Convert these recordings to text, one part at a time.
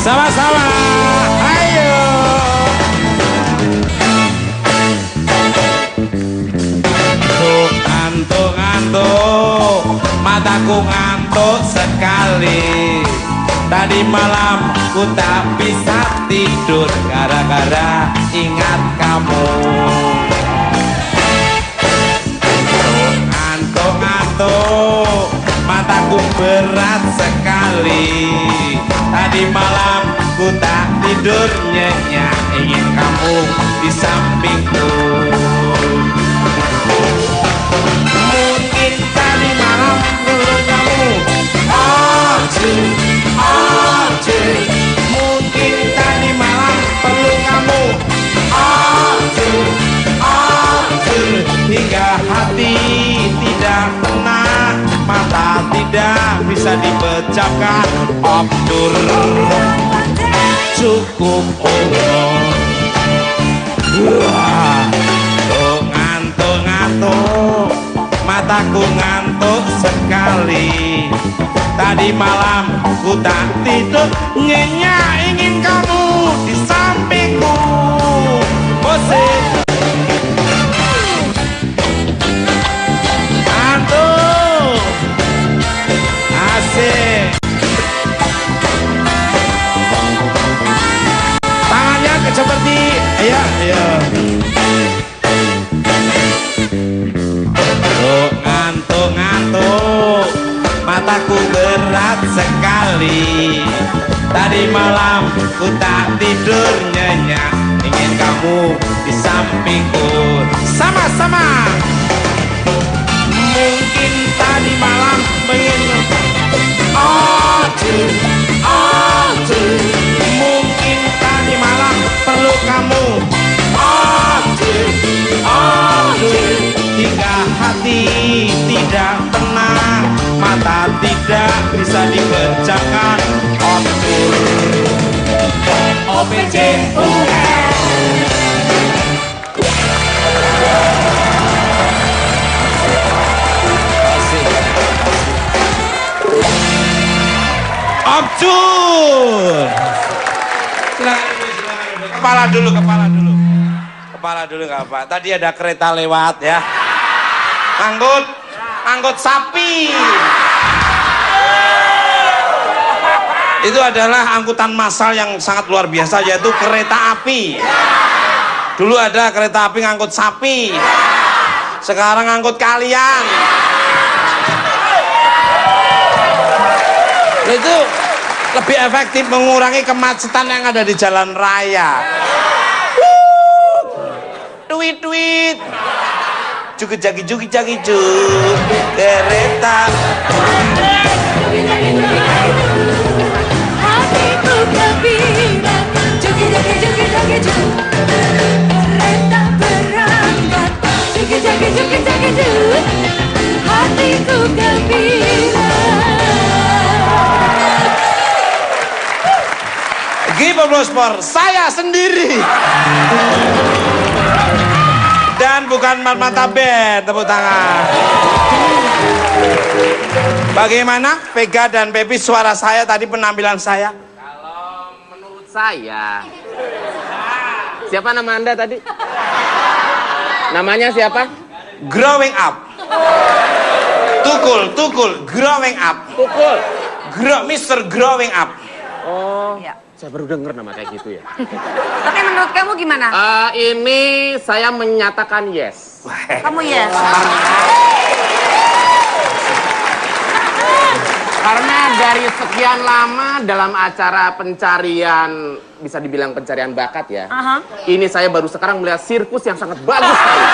Sama-sama. Ayo. Ngantuk-ngantuk, mataku ngantuk sekali. Tadi malam ku tak bisa tidur gara-gara ingat kamu. Ngantuk-ngantuk, mataku berat sekali. Tadi malam ku tak tidur nyenyak, ingin kamu di sampingku. Mungkin tadi malam belum kamu. Mungkin tadi malam perlu kamu. Hingga hati tidak tenang, mata tidak bisa dipecahkan. Abdur cukup ngantuk-ngantuk, mataku ngantuk sekali. Tadi malam ku tak tidur nyenyak, ingin kamu di sampingku. Musik ngantuk, asik. Tangannya seperti ya. Ngantuk-ngantuk, mataku berat sekali. Tadi malam ku tak tidur nyenyak, ingin kamu di sampingku. Sama-sama. Mungkin tadi malam pengen mungkin tadi malam perlu kamu. Hingga hati tidak tenang, mata tidak bisa dikerjakan. Abdur. Kepala dulu nggak apa. Tadi ada kereta lewat ya. Angkut sapi. Itu adalah angkutan massal yang sangat luar biasa, yaitu kereta api. Dulu ada kereta api ngangkut sapi. Sekarang ngangkut kalian. Itu lebih efektif mengurangi kemacetan yang ada di jalan raya. Duit. Jagi kereta. Hatiku gembira, joget kereta berangkat, joget hatiku gembira. Give applause for saya sendiri. Dan bukan mata band, tepuk tangan. Bagaimana Vega dan Pepi, suara saya tadi, penampilan saya? Kalau menurut saya, siapa nama Anda tadi? Namanya siapa? Growing up. Tukul, growing up. Tukul. Mr. Growing up. Oh, Ya. saya baru dengar nama kayak gitu ya. Tapi menurut kamu gimana? Ini saya menyatakan yes. Kamu yes? Karena dari sekian lama dalam acara pencarian, bisa dibilang pencarian bakat ya. Ini saya baru sekarang melihat sirkus yang sangat bagus sekali.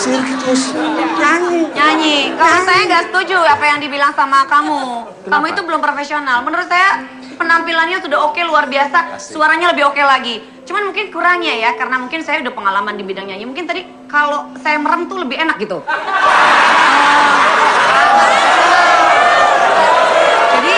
Sirkus Nyanyi. Kalau saya nggak setuju apa yang dibilang sama kamu. Kamu itu belum profesional. Menurut saya penampilannya sudah oke, luar biasa. Suaranya lebih oke lagi. Cuman mungkin kurangnya ya, karena mungkin saya udah pengalaman di bidang nyanyi. Mungkin tadi kalau saya merem tuh lebih enak gitu. Jadi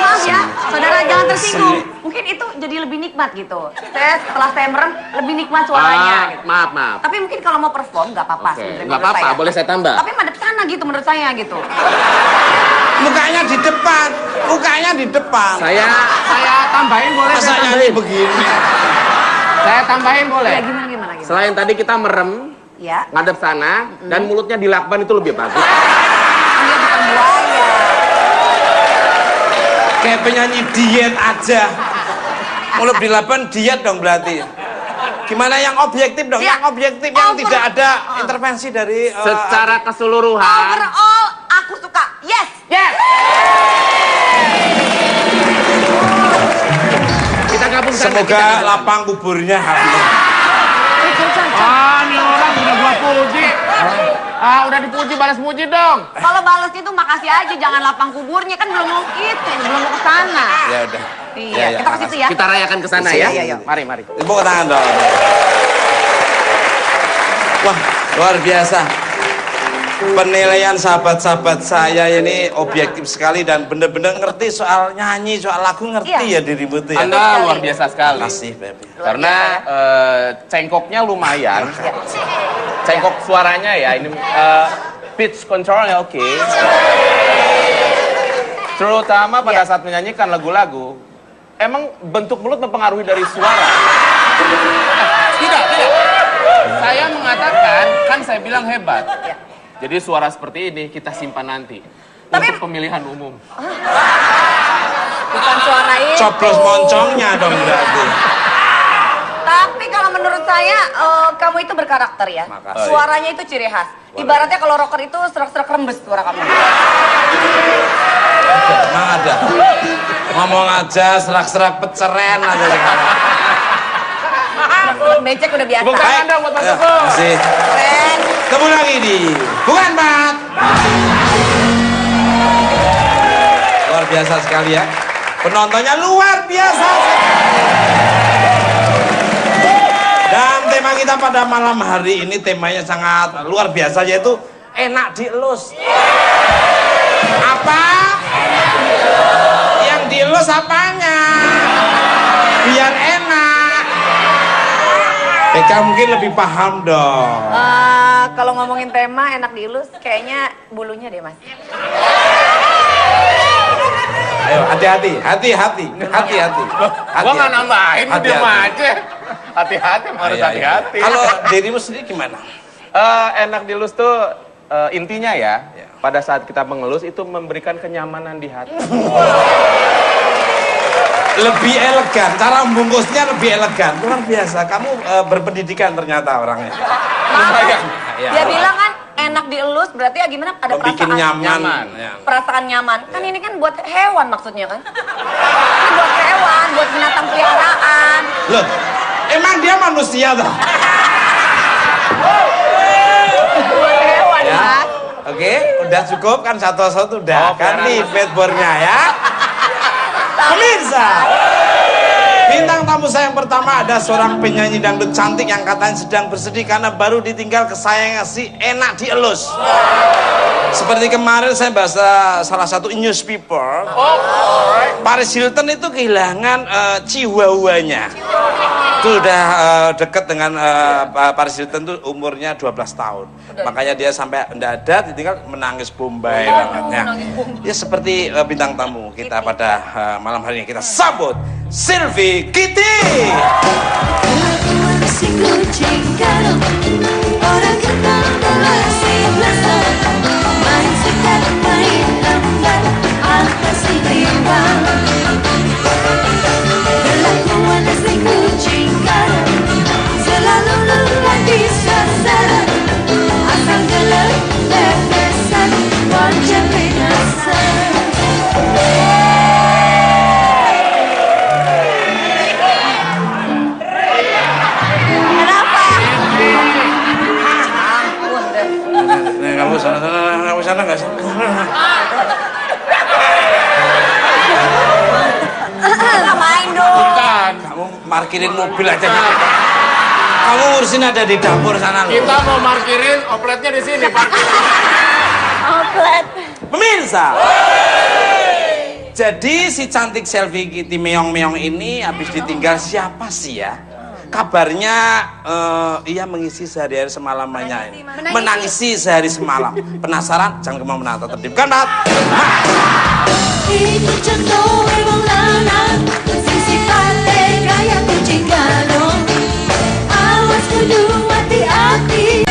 maaf ya, saudara, jangan tersinggung. Mungkin itu jadi lebih nikmat gitu. Setelah saya merem lebih nikmat suaranya. Gitu. Maaf. Tapi mungkin kalau mau perform nggak apa-apa. Oke, nggak apa-apa, boleh saya tambah. Tapi madep sana gitu menurut saya gitu. Mukanya di depan, mukanya di depan. Saya tambahin boleh. Masa nyanyi begini? Saya tambahin boleh. Ya gimana? Selain tadi kita merem, Ya. ngadep sana, dan mulutnya dilakban itu lebih bagus. Dia bukan buaya. Kayak penyanyi diet aja. Mulut dilapan diet dong berarti. Gimana yang objektif dong? Ya. Yang objektif yang tidak ada intervensi dari Secara keseluruhan. Overall aku suka. Yes. Yes. Kita gabung sana. semoga lapang kuburnya. Ini orang udah gua puji. Udah dipuji, balas muji dong. Kalau balas itu makasih aja, jangan lapang kuburnya kan belum mau itu, belum mau ke sana. Ya udah. Iya, kita ke situ ya. Kita rayakan ke sana ya. Iya. Mari. Tepuk tangan dong. Wah, luar biasa. Penilaian sahabat-sahabat saya ini objektif sekali dan benar-benar ngerti soal nyanyi, soal lagu ngerti ya dirimu tuh ya. Anda luar biasa sekali. Makasih, Baby. Karena cengkoknya lumayan. Cengkok suaranya ya, ini pitch controlnya oke. Terutama pada saat menyanyikan lagu-lagu, emang bentuk mulut mempengaruhi dari suara. Tidak. Saya mengatakan, kan saya bilang hebat. Jadi suara seperti ini kita simpan nanti untuk pemilihan umum. Bukan suara itu. Coblos moncongnya dong berarti. Tapi kalau menurut saya, kamu itu berkarakter ya. Makasih. Suaranya itu ciri khas. Ibaratnya kalau rocker itu serak-serak rembes suara kamu. Emang ada. Ngomong aja serak-serak peceren aja sekarang. Becek udah biasa. Bukan Anda buat Mas Teguh. Masih. Keren. Ketemu lagi di Bukan Mat. Luar biasa sekali ya. Penontonnya luar biasa. Dan tema kita pada malam hari ini temanya sangat luar biasa yaitu enak dielus. Apa? Yang dielus apanya? Biar enak. Eka mungkin lebih paham dong. Kalau ngomongin tema enak dielus, kayaknya bulunya deh mas. Ayo hati-hati. Gua nggak nambahin, Hati-hati. diam aja. Hati-hati, harus Iya. hati-hati. Kalau dirimu sendiri gimana? Enak dilus tuh intinya ya, pada saat kita mengelus itu memberikan kenyamanan di hati. Lebih elegan, cara membungkusnya lebih elegan. Luar biasa, kamu berpendidikan ternyata orangnya. Lumayan. Ya. Dia bilang kan enak dielus, berarti ya gimana? Ada Bikin perasaan nyaman. Ya. perasaan nyaman. Kan ini kan buat hewan maksudnya kan? Ini buat hewan, buat binatang peliharaan. Loh, emang dia manusia toh? Buat hewan Ya. mas. Oke, udah cukup kan satu-satu udah. Oke, Ganti Rana. bedboardnya ya. Pemirsa, bintang tamu saya yang pertama ada seorang penyanyi dangdut cantik yang katanya sedang bersedih karena baru ditinggal kesayangan si enak dielus. Seperti kemarin saya bahas salah satu newspaper, Paris Hilton itu kehilangan chihuahuanya. Itu udah deket dengan Paris Hilton tuh umurnya 12 tahun. Makanya dia sampai nggak ada, ditinggal menangis bombay bangetnya. Ya seperti bintang tamu kita pada malam hari ini kita sambut Sylvie Kitty. Si kucing karo orang kenal masih biasa main sekat main lambat apa sih dewa kelakuan si kucing karo selalu lagi sasaran asal gelap lepesan wajah binasa. Kenapa? Ampun deh. Nih, kamu sana nggak sih? Nggak main dong. Bukan. Kamu parkirin mobil aja. Kamu urusin ada di dapur sana loh. Kita mau parkirin opletnya di sini, Pak. Outlet. Pemirsa, Jadi si cantik selfie Kitty meong-meong ini habis ditinggal siapa sih ya? Kabarnya ia mengisi sehari-hari semalamnya ini. Menangisi sehari semalam. Penasaran? Jangan kemau menata tertib. Kan, Pak? Ini contoh emang lalat, sifatnya kayak kucing galon. Awas kudu hati-hati.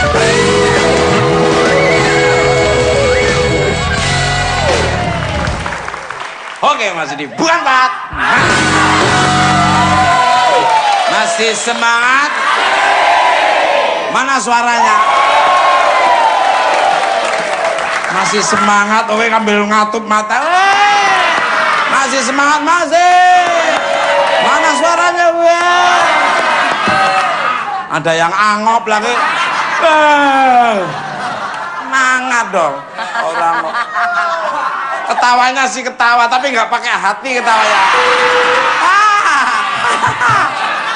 Oke, Mas Edi. Bukan, Pak. Masih semangat? Mana suaranya? Masih semangat? Oke, ngambil ngatup mata. Masih semangat, masih. Mana suaranya, gue? Ada yang angop lagi. Semangat dong. Orang ketawanya sih ketawa, tapi nggak pakai hati ketawanya.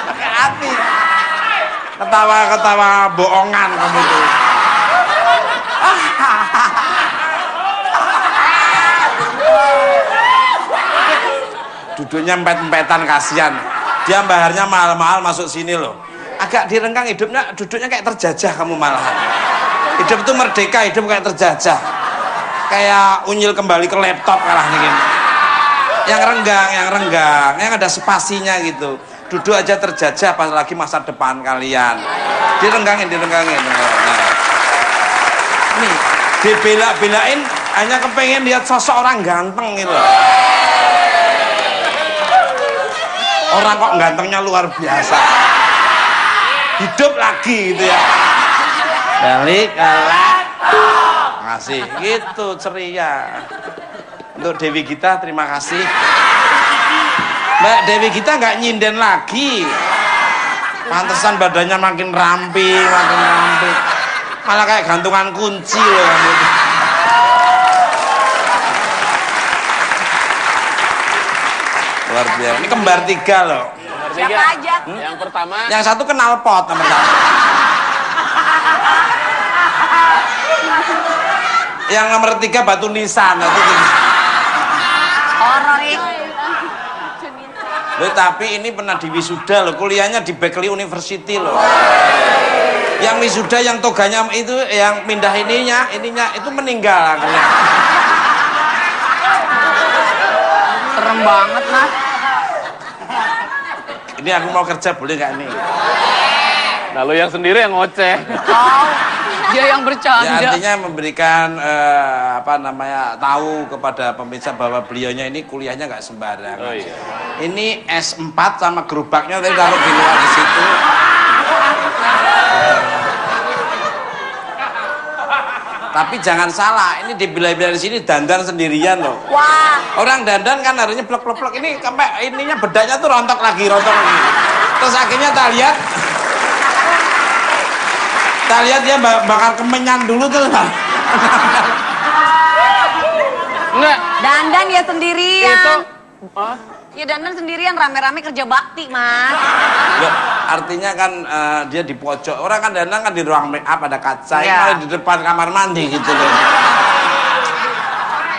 Pakai hati. Ketawa bohongan kamu tuh. Duduknya empet-empetan, kasihan. Dia baharnya mahal-mahal masuk sini loh. Agak direnggang hidupnya, duduknya kayak terjajah kamu malah. Hidup itu merdeka, hidup kayak terjajah. Kayak unyil kembali ke laptop kalah nih. Yang renggang, yang ada spasinya gitu. Duduk aja terjajah, apalagi masa depan kalian. Direnggangin. Nah. Nih, dibela-belain hanya kepengen lihat sosok orang ganteng gitu. Orang kok gantengnya luar biasa. Hidup lagi gitu ya. Balik ke laptop. Makasih, gitu ceria. Untuk Dewi Gita terima kasih. Mbak Dewi Gita nggak nyinden lagi. Pantesan badannya makin ramping. Malah kayak gantungan kunci loh. Luar biasa. Ini kembar 3 loh. Siapa aja? Yang pertama. Yang satu kenal pot nomor 1. Yang nomor 3 batu nisan. Horor ya. Loh, tapi ini pernah di wisuda loh, kuliahnya di Berkeley University loh. Yang wisuda yang toganya itu, yang pindah ininya itu meninggal akhirnya. Serem banget, Mas. Ini aku mau kerja boleh nggak nih? Nah, lu yang sendiri yang ngoceh. Oh, dia yang Ya bercanda. artinya memberikan tahu kepada pemirsa bahwa beliaunya ini kuliahnya nggak sembarangan. Oh, iya. Ini S4 sama gerobaknya tadi taruh di luar di situ. Tapi jangan salah, ini dibilang di sini dandan sendirian loh. Wah, Orang dandan kan harusnya plek-plek, ini sampai ininya bedanya tuh rontok lagi. Terus akhirnya tak lihat dia bakal kemenyan dulu tuh. Enggak. dandan ya sendirian. Itu Ya dandan sendirian, rame-rame kerja bakti, Mas. Loh, artinya kan dia di pojok. Orang kan dandan kan di ruang make up ada kaca, Ya. malah di depan kamar mandi gitu loh.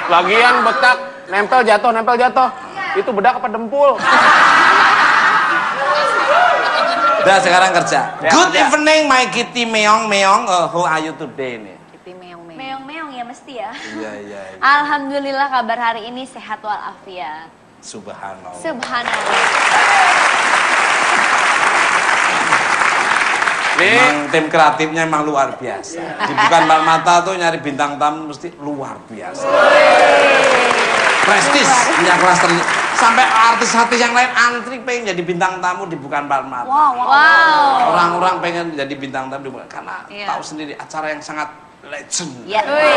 lagian betak nempel jatuh. Itu bedak apa dempul? Udah sekarang kerja. Ya, Good kerja. evening my kitty meong. How are you today nih? Kita meong-meong. Meong-meong ya mesti ya. Iya. Alhamdulillah kabar hari ini sehat walafiat. Subhanallah. Subhanallah. Nih, Emang tim kreatifnya emang luar biasa. Di Bukan Mbak Mata tuh nyari bintang tamu mesti luar biasa. Prestis punya kelas tertinggi. Sampai artis-artis yang lain antri pengen jadi bintang tamu di Bukan Mbak Mata. Wow. Orang-orang pengen jadi bintang tamu di Bukan, karena Iya. tahu sendiri acara yang sangat legend. Ya. Wih,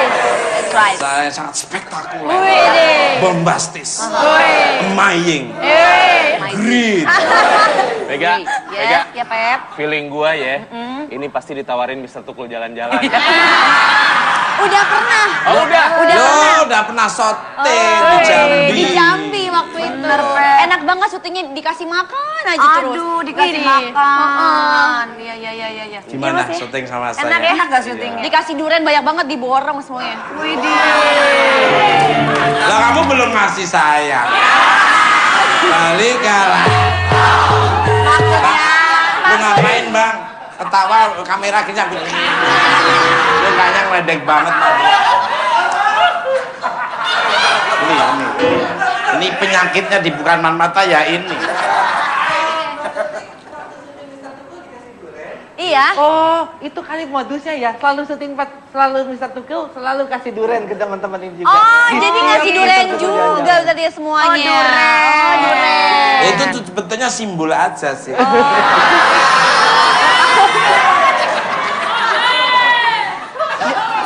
that's right. Acara yang sangat spektakuler. Wih deh. Bombastis. Wih. Amazing. Great. Vega, Ya, Pep. feeling gua ya, ini pasti ditawarin Mister Tukul jalan-jalan. Udah pernah. Oh, udah. Udah pernah syuting di Jambi. Di Jambi waktu itu. Bener, Pep. Enak banget syutingnya, dikasih makan aja terus. Aduh, dikasih Widih. makan. Iya. iya. Gimana Mas, ya? syuting sama saya? Enak gak syutingnya? Dikasih durian banyak banget diborong semuanya. Widih. Lah kamu belum ngasih saya. Balik kalah. Lu ngapain bang? Ketawa kamera gini sambil lu kayaknya ngeledek banget. Ini penyakitnya di bukan mata ya ini. Iya. Oh, itu kali modusnya ya. Selalu syuting selalu Mr. Tukul selalu kasih duren ke teman-teman ini juga. Oh, Gitu. jadi Iya, ngasih gitu durian tuh juga kerjanya. tadi semuanya. Oh, durian. Oh, durian. Itu tuh sebetulnya simbol aja sih.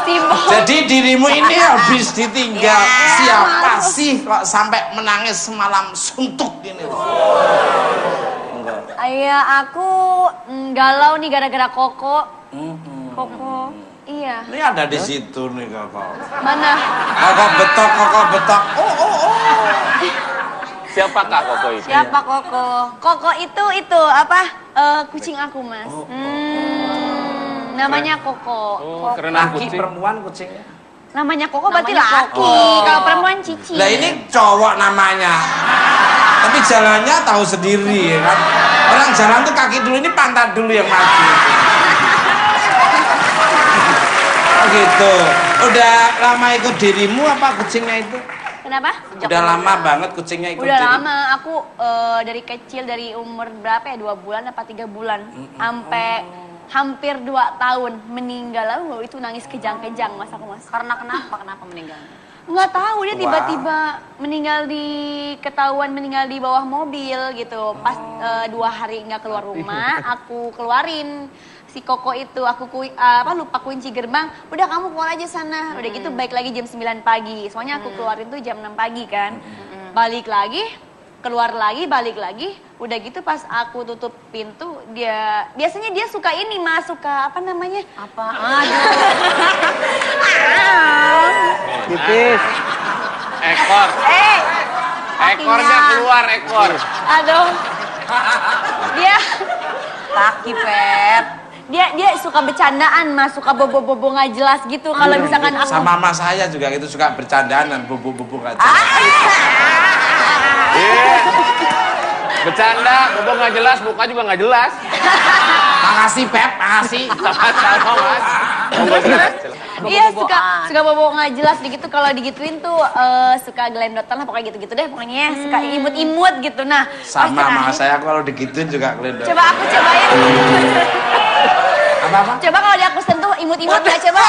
Simbol. Jadi dirimu ini habis ditinggal siapa sih kok sampai menangis semalam suntuk gini loh. Iya, aku galau nih gara-gara Koko. Koko. Iya. Ini ada di situ nih kakak. Mana? Kakak betok, kakak betok. Siapakah Koko itu? Siapa Koko? Koko itu apa? Kucing aku, Mas. Namanya Koko. Oh, keren Laki kucing. perempuan kucingnya. Namanya Koko berarti Namanya laki. Koko. Kalau perempuan Cici. Lah ini cowok namanya. Tapi jalannya tahu sendiri ya kan. Orang jalan tuh kaki dulu, ini pantat dulu yang maju. Oh gitu. Udah lama ikut dirimu apa kucingnya itu? Kenapa? Udah lama banget kucingnya ikut Udah dirimu? lama. Aku dari kecil, dari umur berapa ya? 2 bulan apa 3 bulan. Sampai hampir 2 tahun meninggal. Lalu itu nangis kejang-kejang mas aku mas. Karena kenapa meninggal? Nggak tahu dia Wah. tiba-tiba ketahuan meninggal di bawah mobil gitu. Pas 2 hari nggak keluar rumah, aku keluarin si Koko itu. Aku lupa kunci gerbang. Udah kamu keluar aja sana. Udah gitu balik lagi jam 9 pagi. Soalnya aku keluarin tuh jam 6 pagi kan. Balik lagi, keluar lagi, balik lagi. Udah gitu pas aku tutup pintu, biasanya dia suka ini mas, suka apa namanya? Apa? Tipis. Ekor. Ekornya keluar ekor. Aduh. Dia Kaki, Pep. dia suka bercandaan mas, suka bobo-bobo nggak jelas gitu. Kalau misalkan aku Sama mas saya juga gitu suka bercandaan dan bubu-bubu aja. Bercanda, bobo nggak jelas, muka juga nggak jelas. Makasih Pep, makasih. Sama-sama mas. Bobo jelas. iya Bobo-boboan. suka bobo nggak jelas gitu. Kalau digituin tuh suka gelendotan lah pokoknya gitu-gitu deh pokoknya. Suka imut-imut gitu. Nah pas Sama sama terakhir- saya kalau digituin juga kelihatan. Coba aku cobain. Apa-apa? Coba kalau dia aku sentuh imut-imut ya coba.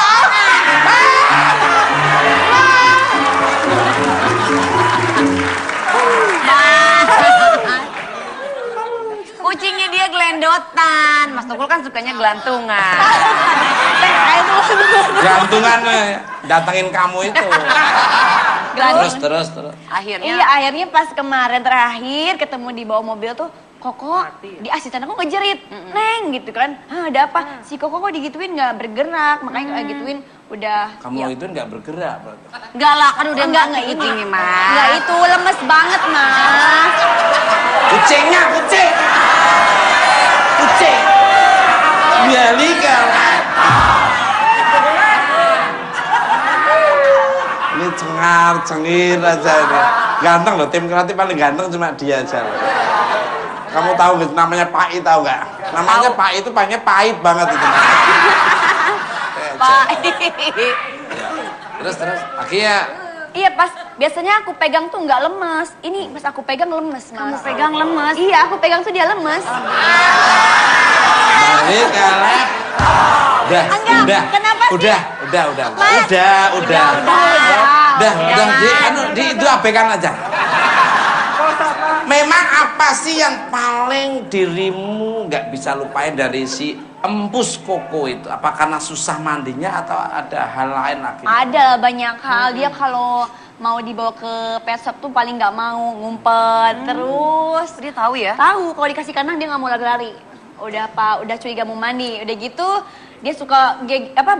Kucingnya dia gelendotan. Mas Tukul kan sukanya gelantungan. Gantungan datengin kamu itu. Terus. Akhirnya Iya akhirnya pas kemarin terakhir ketemu di bawah mobil tuh Koko di asisten aku ngejerit Neng gitu kan. Hah ada apa? Si Koko kok digituin nggak bergerak makanya kayak gituin udah Kamu ya. itu nggak bergerak berarti. enggak lah kan udah Enggak nggak itu kucingnya, Mas. Enggak itu lemes banget mas. Kucing. Bialika. Ini cengar-cengir aja ini. Ganteng loh, tim kreatif paling ganteng cuma dia aja loh. Kamu tahu gitu, namanya Pai tahu nggak? Namanya Pai itu panggilnya pahit banget itu. Pak. Terus akhirnya Iya pas biasanya aku pegang tuh nggak lemes. Ini pas aku pegang lemes mas. Kamu pegang lemes? Iya aku pegang tuh dia lemes. balik kalep. Udah. Kenapa sih? Udah. Itu abaikan aja. Memang apa sih yang paling dirimu nggak bisa lupain dari si Empus Koko itu? Apa karena susah mandinya atau ada hal lain lagi? Ada banyak hal. Dia kalau mau dibawa ke pet shop tuh paling nggak mau ngumpet. Terus Dia tahu ya? tahu kalau dikasih kandang dia nggak mau lari-lari. Udah curiga mau mandi. Udah gitu dia suka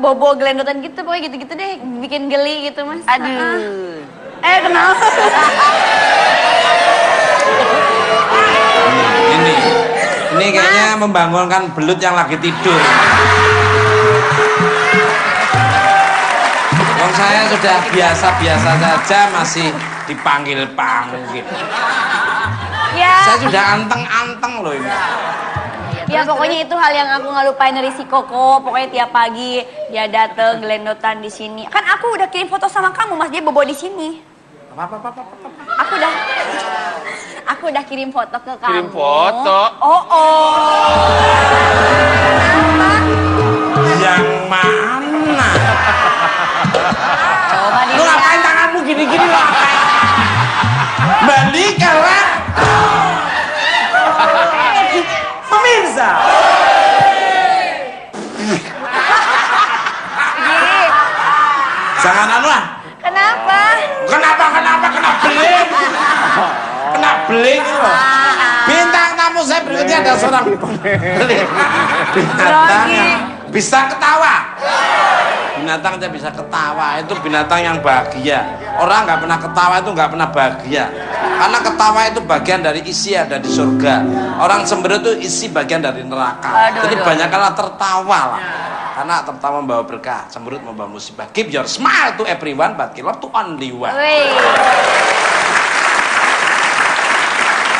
bobo gelendotan gitu pokoknya gitu-gitu deh bikin geli gitu mas. Aduh. Kenapa? Ini Ini kayaknya membangunkan belut yang lagi tidur. Wong saya sudah biasa-biasa saja masih dipanggil-panggil. Ya. Saya sudah anteng-anteng loh ini. Ya pokoknya itu hal yang aku nggak lupain dari si Koko. Pokoknya tiap pagi dia dateng gelendotan di sini. Kan aku udah kirim foto sama kamu, Mas, dia bobo di sini. Apa? Aku udah kirim foto ke kamu. Kirim foto? Oh. Yang mana? Coba Lu ngapain tanganmu gini-gini lu ngapain? Balik kalah. Pemirsa. Jangan anu ah. Kenapa? Kena beling. Kena beling loh. Bintang tamu saya berikutnya ada seorang binatang yang bisa ketawa. Binatang aja bisa ketawa, itu binatang yang bahagia. Orang nggak pernah ketawa itu nggak pernah bahagia. Karena ketawa itu bagian dari isi ada di surga. Orang cemberut itu isi bagian dari neraka. Jadi banyaklah tertawa lah. Karena tertawa membawa berkah, cemberut membawa musibah. Keep your smile to everyone, but keep love to only one.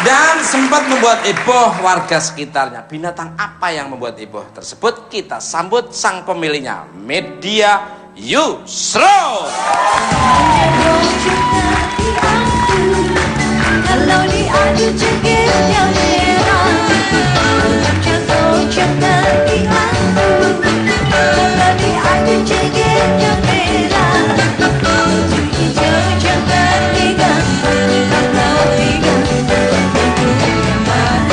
Dan sempat membuat heboh warga sekitarnya. Binatang apa yang membuat heboh tersebut? Kita sambut sang pemiliknya, Media Yusro. Kalau diadu cengkehnya merah, gocap kaki aku. Kalau diadu cengkehnya merah, baju hijau jangan diganggu. Kalau diganggu, itu yang mana?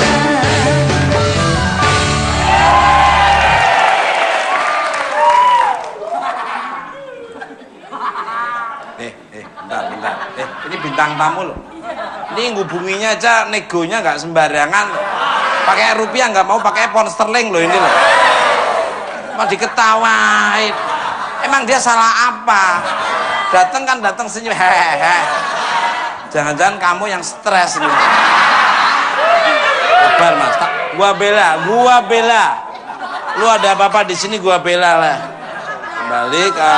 Bentar. Ini bintang tamu loh. Ini ngubunginya aja negonya nggak sembarangan loh. Pakai rupiah nggak mau, pakai pound sterling loh ini loh. Mau diketawain. Emang dia salah apa? Datang senyum, hehehe. Jangan-jangan kamu yang stres nih. Sabar Mas, gua bela. Lu ada apa-apa di sini gua bela lah. Kembali ke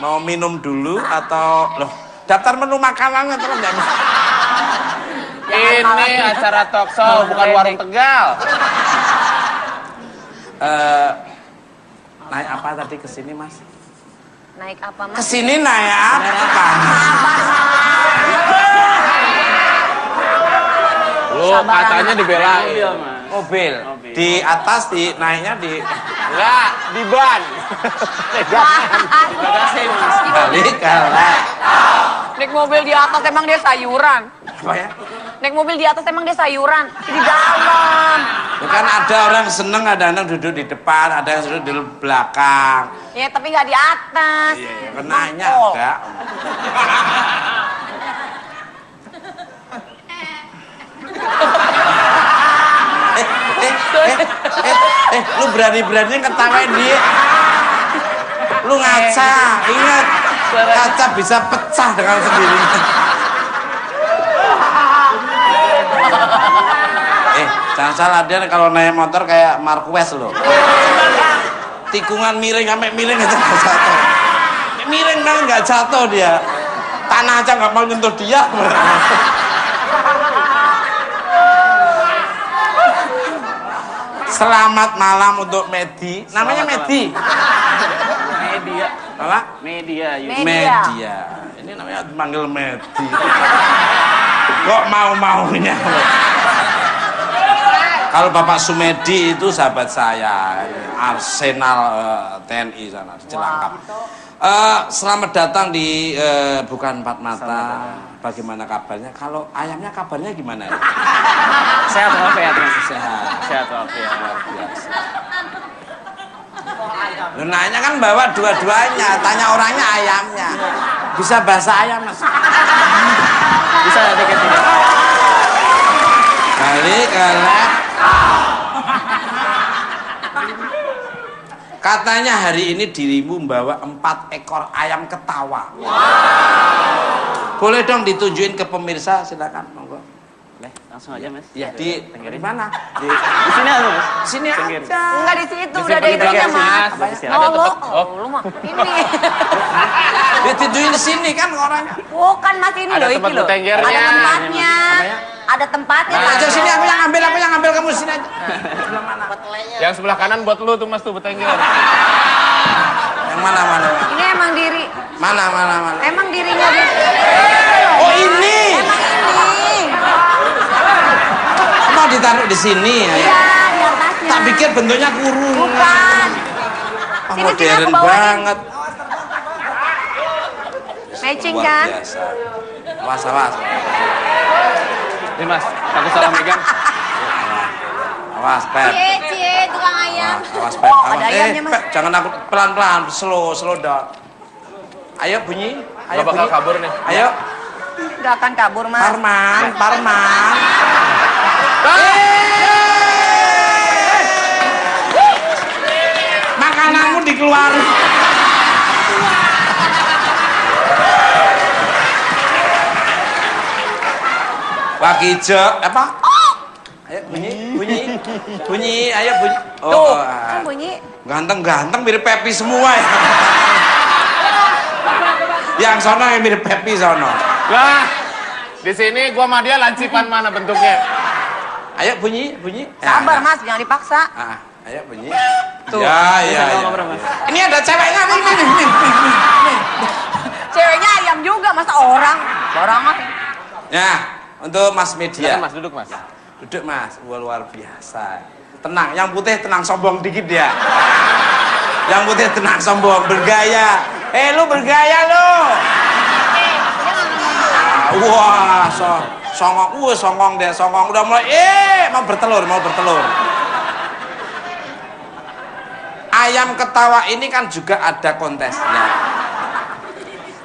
mau minum dulu atau loh daftar menu makanannya terus nggak bisa. Ini acara talkshow bukan warung Tegal. Naik apa tadi ke sini Mas? Naik apa, Mas? Ke sini naik apa? Lu katanya dibelain. Mobil. Di atas naiknya di Enggak, di ban. balik kalah. Naik mobil di atas emang dia sayuran. Apa ya? Naik mobil di atas emang dia sayuran. Di dalam. Ya kan ada orang seneng, ada yang duduk di depan, ada yang duduk di belakang. Ya tapi nggak di atas. Iya, kenanya enggak. Lu berani-beraninya ketawain dia. Lu ngaca, ingat kaca bisa pecah dengan sendirinya. Jangan salah, dia kalau naik motor kayak Marquez loh. Tikungan miring sampai miring aja nggak jatuh. Miring banget nggak jatuh dia. Tanah aja nggak mau nyentuh dia. Selamat malam untuk Medi. Namanya Medi. Media. Apa? Media. Media. Ini namanya manggil Medi. Kok mau-maunya? Kalau Bapak Sumedi itu sahabat saya, Arsenal TNI sana di Cilangkap. Selamat datang di Bukan Empat Mata. Bagaimana kabarnya? Kalau ayamnya kabarnya gimana? Sehat walafiat, Mas. Sehat walafiat. Lu nanya kan bawa dua-duanya, tanya orangnya ayamnya. Bisa bahasa ayam Mas? Bisa dikit. Balik katanya hari ini dirimu membawa 4 ekor ayam ketawa. Boleh dong ditunjukin ke pemirsa, silakan monggo. Boleh. Langsung aja, Mas. Ya di mana? Di sini aja, Mas. Sini Tenggiri. aja. Enggak di situ, Disimpan udah ada di itunya, bagasi, Mas. Mas. Ada Oh, lo, Oh. lu mah ini. Ditidurin di sini kan orangnya. Bukan Mas ini Ada loh, tempat iki loh. bertenggernya. Ada tempatnya. Apanya? Ada tempatnya. Nah, aja sini aku yang ambil kamu sini aja. Yang sebelah kanan buat lu tuh Mas tuh betengger. Yang mana? Ini emang diri. Mana? Emang dirinya dia. Oh ini. Emang ini. Mau ditaruh di sini ya? Iya, di atasnya. Tak pikir bentuknya kurung. Bukan. Ah, Sini, modern aku bawain. banget. Matching Luar kan? biasa. Awas. Nih Mas, aku salah megang. Awas, Pep. Cie, tukang ayam. Awas, Pep. Awas. Ada ayamnya, Mas. Pep, jangan aku pelan-pelan, slow down. Ayo bunyi. Gak bakal kabur nih. Ayo, Gak akan kabur, Mas. Parman. Makananmu dikeluarin. Waki ijo, apa? Ayo bunyi, ayo bunyi. Tuh, Ah. kan bunyi. Ganteng mirip Pepi semua ya. Yang sono yang mirip Pepi sono. Lah, di sini gua sama dia lancipan mana bentuknya? Ayo bunyi. Sabar, Ya, Mas, jangan dipaksa. Ah, ayo bunyi. Tuh. Ya. Ini ada ceweknya nih. Ceweknya ayam juga, masa orang? Barangan. Ya, untuk Mas Media. Mas, duduk Mas. Duduk Mas, wah, luar biasa. Tenang, yang putih tenang, sombong dikit ya. Yang putih tenang, sombong, bergaya. Lu bergaya lu. Wah, songong deh, udah mulai, mau bertelur. Ayam ketawa ini kan juga ada kontesnya.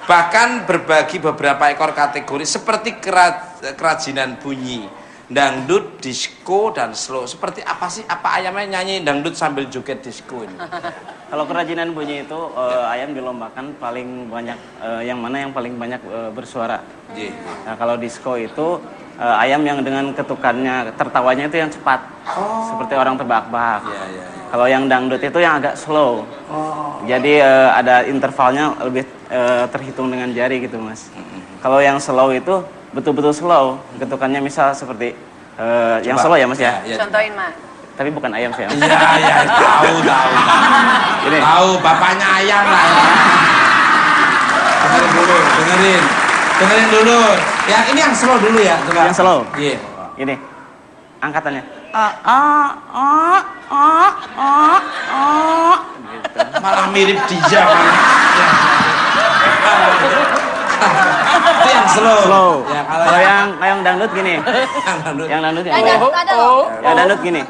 Bahkan berbagi beberapa ekor kategori seperti kerajinan bunyi, dangdut, disco, dan slow. Seperti apa sih? Apa ayamnya nyanyi dangdut sambil joget disco ini? Kalau kerajinan bunyi itu ayam dilombakan paling banyak yang mana yang paling banyak bersuara. Iya. Nah, kalau disco itu ayam yang dengan ketukannya tertawanya itu yang cepat. Seperti orang terbahak-bahak. Iya. Kalau yang dangdut itu yang agak slow. Jadi ada intervalnya lebih terhitung dengan jari gitu, Mas. Kalau yang slow itu betul-betul slow. Ketukannya misal seperti yang slow ya, Mas ya. Iya. Contohin, Mas. Tapi bukan ayam sih, Mas. Iya, tahu. Ini. Tahu bapaknya ayam lah ya. Dengerin dulu. Yang ini yang slow dulu ya. Coba. Yang slow. Iya. Ini angkatannya. Gitu. Malah mirip dia kan. Itu yang slow. Slow. Ya, Kalau yang dangdut gini. yang dangdut. Yang dangdut Ada, gini. ada loh. Yang dangdut gini.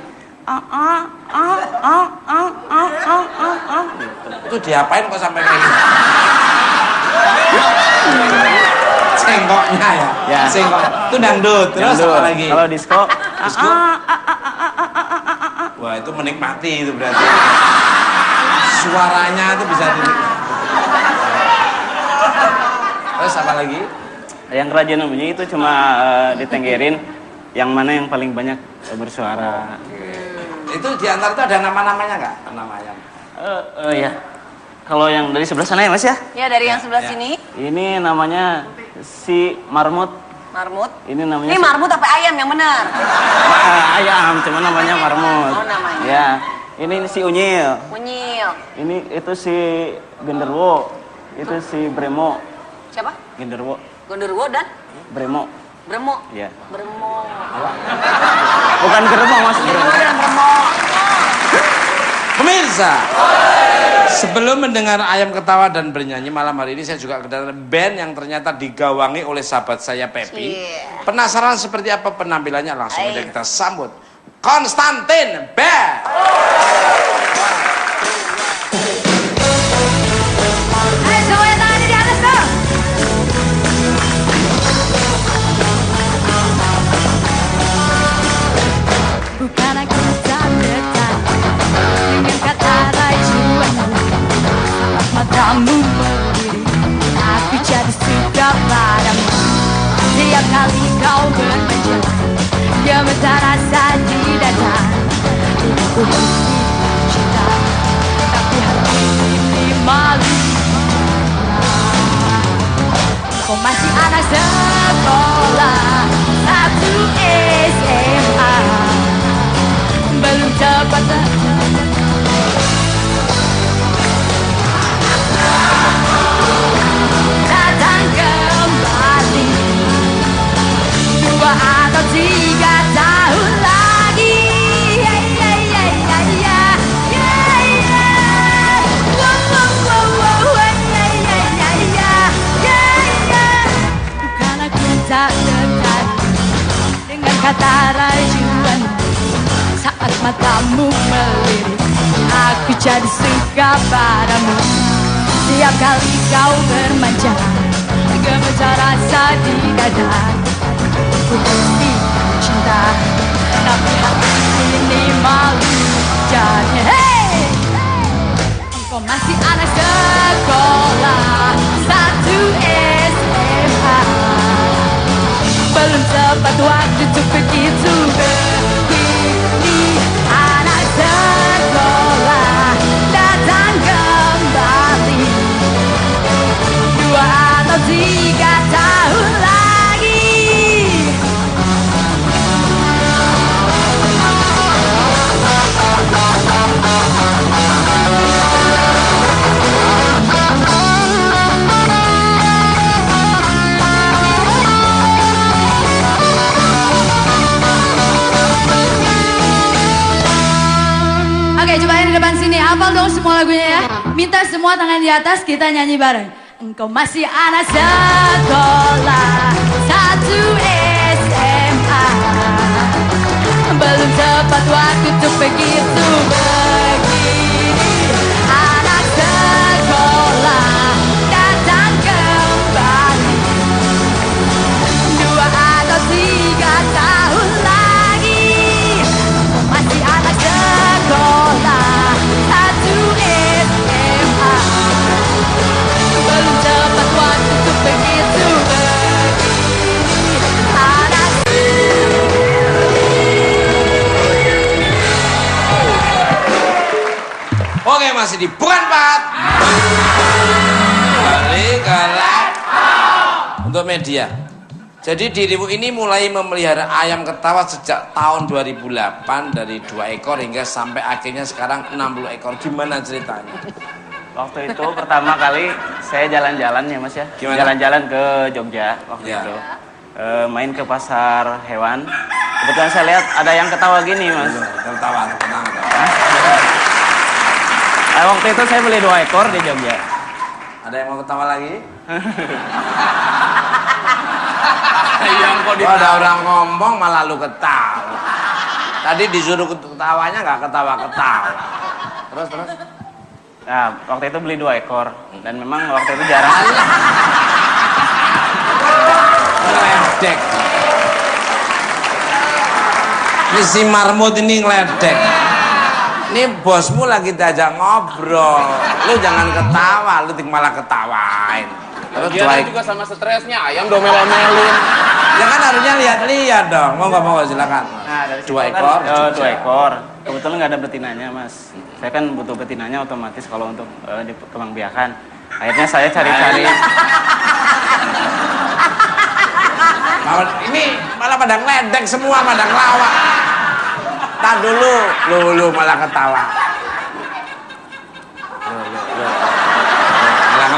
Itu diapain kok sampai kayak gitu? Sengkoknya ya? Ya. Sengkok. Itu dangdut. Terus Dangdut. apa lagi? Kalau disco, Disco? Wah, itu menikmati itu berarti. Suaranya itu bisa dinikmati. Terus apa lagi? yang kerajinan bunyi itu cuma ditenggerin yang mana yang paling banyak bersuara. Itu di antara itu ada nama-namanya nggak? Namanya? Ya. Kalau yang dari sebelah sana ya, Mas ya? Ya, dari yang sebelah Ya. sini. Ini namanya si marmut. Marmut. Ini namanya Ini marmut apa ayam yang benar? ayam, cuma namanya marmut. Oh, namanya. Ya. Ini si unyil. Munyil. Ini itu si genderuwo. Itu si bremo. Siapa? Genderuwo, Gondorwo dan bremo. Bremo. Ya. Bremo. Bukan geremo, Mas. Bremo dan Bremo. Pemirsa, sebelum mendengar ayam ketawa dan bernyanyi malam hari ini, saya juga kedatangan band yang ternyata digawangi oleh sahabat saya Pepi. Cie. Penasaran seperti apa penampilannya? Langsung aja kita sambut Konstantin Band. Ayo semuanya tangannya di atas dong. Bukan aku tak tertarik dengan kata rayuanmu. Saat matamu berdiri, aku jadi suka padamu. Setiap kali kau bermanja, kata rasa di dada. Aku mesti cinta, tapi hati ini malu. Kau masih anak sekolah 1 SMA, belum cepat datang kembali 2 atau 3 tahun lagi. Bukan aku tak dekat dengan kata rayuan. Saat matamu melirik, aku jadi suka padamu. Setiap kali kau bermanja, gemetar rasa di dada. Aku pasti cinta, tapi hati ini malu. Jadi hey, engkau masih anak sekolah 1 SMA, belum tepat waktu untuk begitu begini. Anak sekolah datang kembali 2 atau 3 tahun lagi. Oke, cobain di depan sini. Hafal dong semua lagunya ya. Minta semua tangan di atas, kita nyanyi bareng. Engkau masih anak sekolah 1 SMA, belum tepat waktu untuk begitu begini. Anak sekolah datang kembali 2 atau 3 tahun lagi. Engkau masih anak sekolah 1 SMA, belum tepat waktu untuk begitu begini. Anak Oke, masih di Bukan Pat. Kembali ke live untuk media. Jadi dirimu ini mulai memelihara ayam ketawa sejak tahun 2008 dari 2 ekor hingga sampai akhirnya sekarang 60 ekor. Gimana ceritanya? Waktu itu pertama kali saya jalan-jalan ya mas ya. Gimana? Jalan-jalan ke Jogja waktu Ya. itu. Main ke pasar hewan. Kebetulan saya lihat ada yang ketawa gini mas. Ketawa, tenang. Waktu itu saya beli 2 ekor di Jogja. Ada yang mau ketawa lagi? Yang kok Oh, ada orang ngomong malah lu ketawa. Tadi disuruh ketawanya nggak ketawa-ketawa. Terus. Nah, waktu itu beli 2 ekor dan memang waktu itu jarang. Ngeledek. Ini si marmut ini ngeledek. Ini bosmu lagi diajak ngobrol. Lu jangan ketawa, lu malah ketawain. Terus Dia 2 juga sama stresnya, ayam domel-domelin. Ya kan harusnya lihat-lihat dong. Mau silakan. Nah, dari situ 2 kan, ekor. 2 ekor. Kebetulan nggak ada betinanya mas. Saya kan butuh betinanya otomatis kalau untuk dikembangbiakan. Akhirnya saya cari-cari. Ini malah pada ngeledek semua, pada ngelawak. Tak dulu, lu malah ketawa.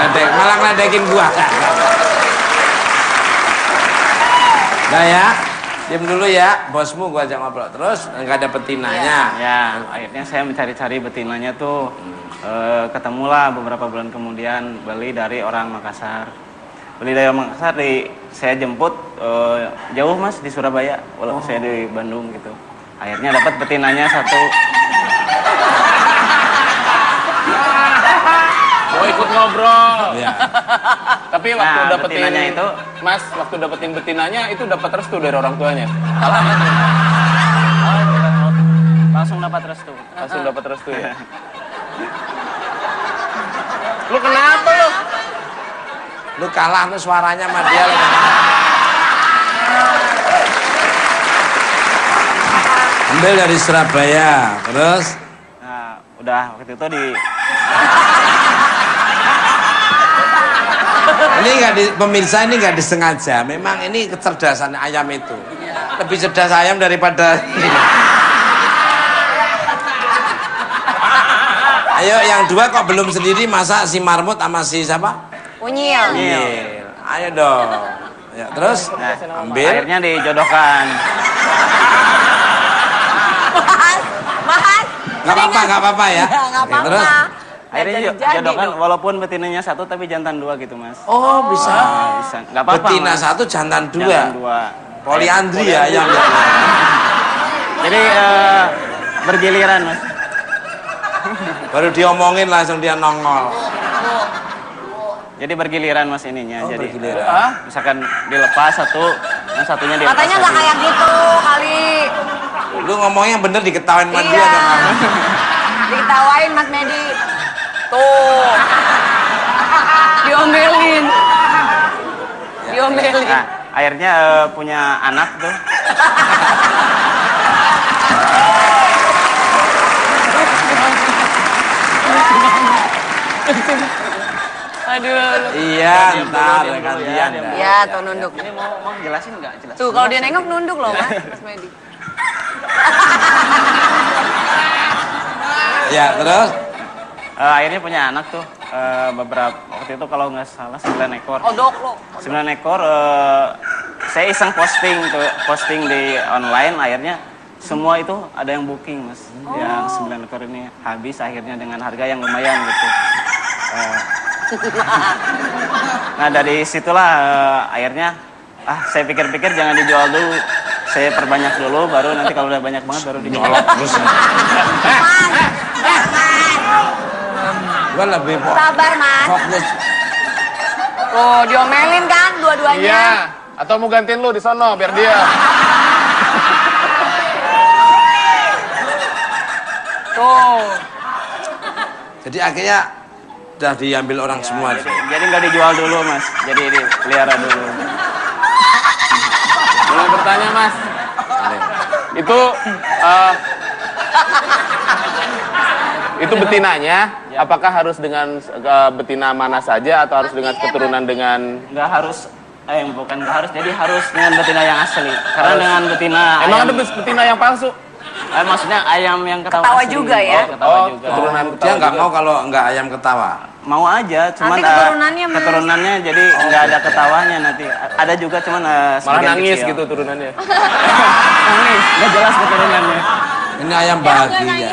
Malah ngeledekin gua. Nah ya, diam dulu ya, bosmu gua ajak ngobrol terus, nggak ada betinanya. Ya, akhirnya saya mencari-cari betinanya tuh. Ketemulah beberapa bulan kemudian beli dari orang Makassar. Beli dari orang Makassar, saya jemput jauh mas di Surabaya, walaupun saya di Bandung gitu. Akhirnya dapat betinanya 1. Oh, ikut ngobrol. Ya. Tapi waktu Nah, dapetin betinanya itu, Mas, waktu dapetin betinanya itu dapat restu dari orang tuanya. langsung dapat restu. Langsung dapat restu ya. Lu kenapa lu? Lu kalah tuh suaranya sama dia. Ambil dari Surabaya, terus? Nah, udah waktu itu Ini pemirsa ini nggak disengaja. Memang ini kecerdasan ayam itu. Lebih cerdas ayam daripada. Ayo yang dua kok belum sendiri, masa si Marmut sama si siapa? Unyil. Unyil. Ayo dong. Ya, terus ambil. akhirnya dijodohkan. Mas. Nggak apa-apa ya. Nggak Oke, terus? apa-apa. Akhirnya Jadi dijodohkan dong. walaupun betinanya satu tapi jantan dua gitu mas. Oh bisa. Bisa, nggak apa-apa. Betina Mas. satu, jantan Jantan dua. dua. Poliandri ya ayam. Jadi bergiliran mas. Baru diomongin langsung dia nongol. Jadi bergiliran mas ininya. Oh, Jadi bergiliran. misalkan dilepas satu, yang satunya dilepas. Katanya nggak lagi. kayak gitu kali. Lu ngomongnya bener diketawain sama dia Iya. dong. Diketawain Mas Medi. Tuh. Diomelin. Diomelin. Nah, akhirnya punya anak tuh. Aduh. Iya, ntar diam dulu gantian. diam dah. Ya, tuh nunduk. Ini mau jelasin nggak? Jelas. Tuh kalau dia nengok nunduk loh Mas Medi. Ya, terus? Akhirnya punya anak tuh. Beberapa waktu itu kalau nggak salah 9 ekor. Odok lo. 9 ekor. Saya iseng posting di online. Akhirnya semua itu ada yang booking mas. Yang 9 ekor ini habis akhirnya dengan harga yang lumayan gitu. Nah dari situlah akhirnya saya pikir-pikir jangan dijual dulu, saya perbanyak dulu, baru nanti kalau udah banyak banget baru dijual. Terus. Gua lebih Sabar Mas. fokus. Tuh diomelin kan dua-duanya. Iya. Atau mau gantiin lu di sono biar dia. Tuh. Jadi akhirnya udah diambil orang semua. Jadi nggak dijual dulu mas, jadi dipelihara dulu. Boleh bertanya mas? Itu betinanya, apakah harus dengan betina mana saja atau harus dengan keturunan dengan... Nggak harus, bukan nggak harus, jadi harus dengan betina yang asli. Karena dengan betina Emang ayam, ada betina yang palsu? maksudnya ayam yang ketawa, Ketawa asli. juga ya? Ketawa Oh, juga. keturunan Dia ketawa nggak juga. mau kalau nggak ayam ketawa. Mau aja, cuman Nanti keturunannya, Mas. keturunannya jadi nggak ada ketawanya nanti. Ada juga cuman Malah sebagian nangis kecil. gitu turunannya. Nangis, nggak jelas keturunannya. Ini ayam bahagia.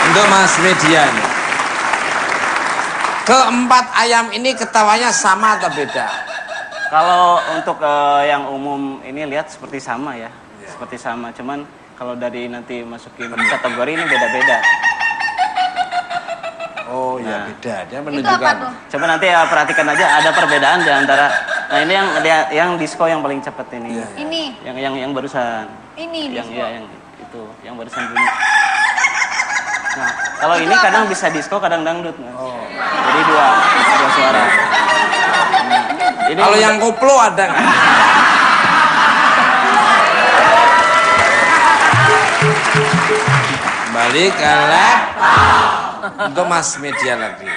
Untuk Mas Median. Keempat ayam ini ketawanya sama atau beda? Kalau untuk yang umum ini lihat seperti sama ya, seperti sama. Cuman kalau dari nanti masukin kategori ini beda-beda. Oh ya Nah. beda, dia Itu apa menunjukkan. tuh? Coba nanti perhatikan aja ada perbedaan di antara. Nah ini yang disco yang paling cepat ini. Iya. Ini. Yang barusan. Ini Yang disco. yang itu, yang barusan bunyi. Nah, kalau ini kadang bisa disco, kadang dangdut, Mas. Jadi dua suara. Ini Kalau yang koplo ada nggak? Kembali ke laptop. Untuk Mas Media lagi.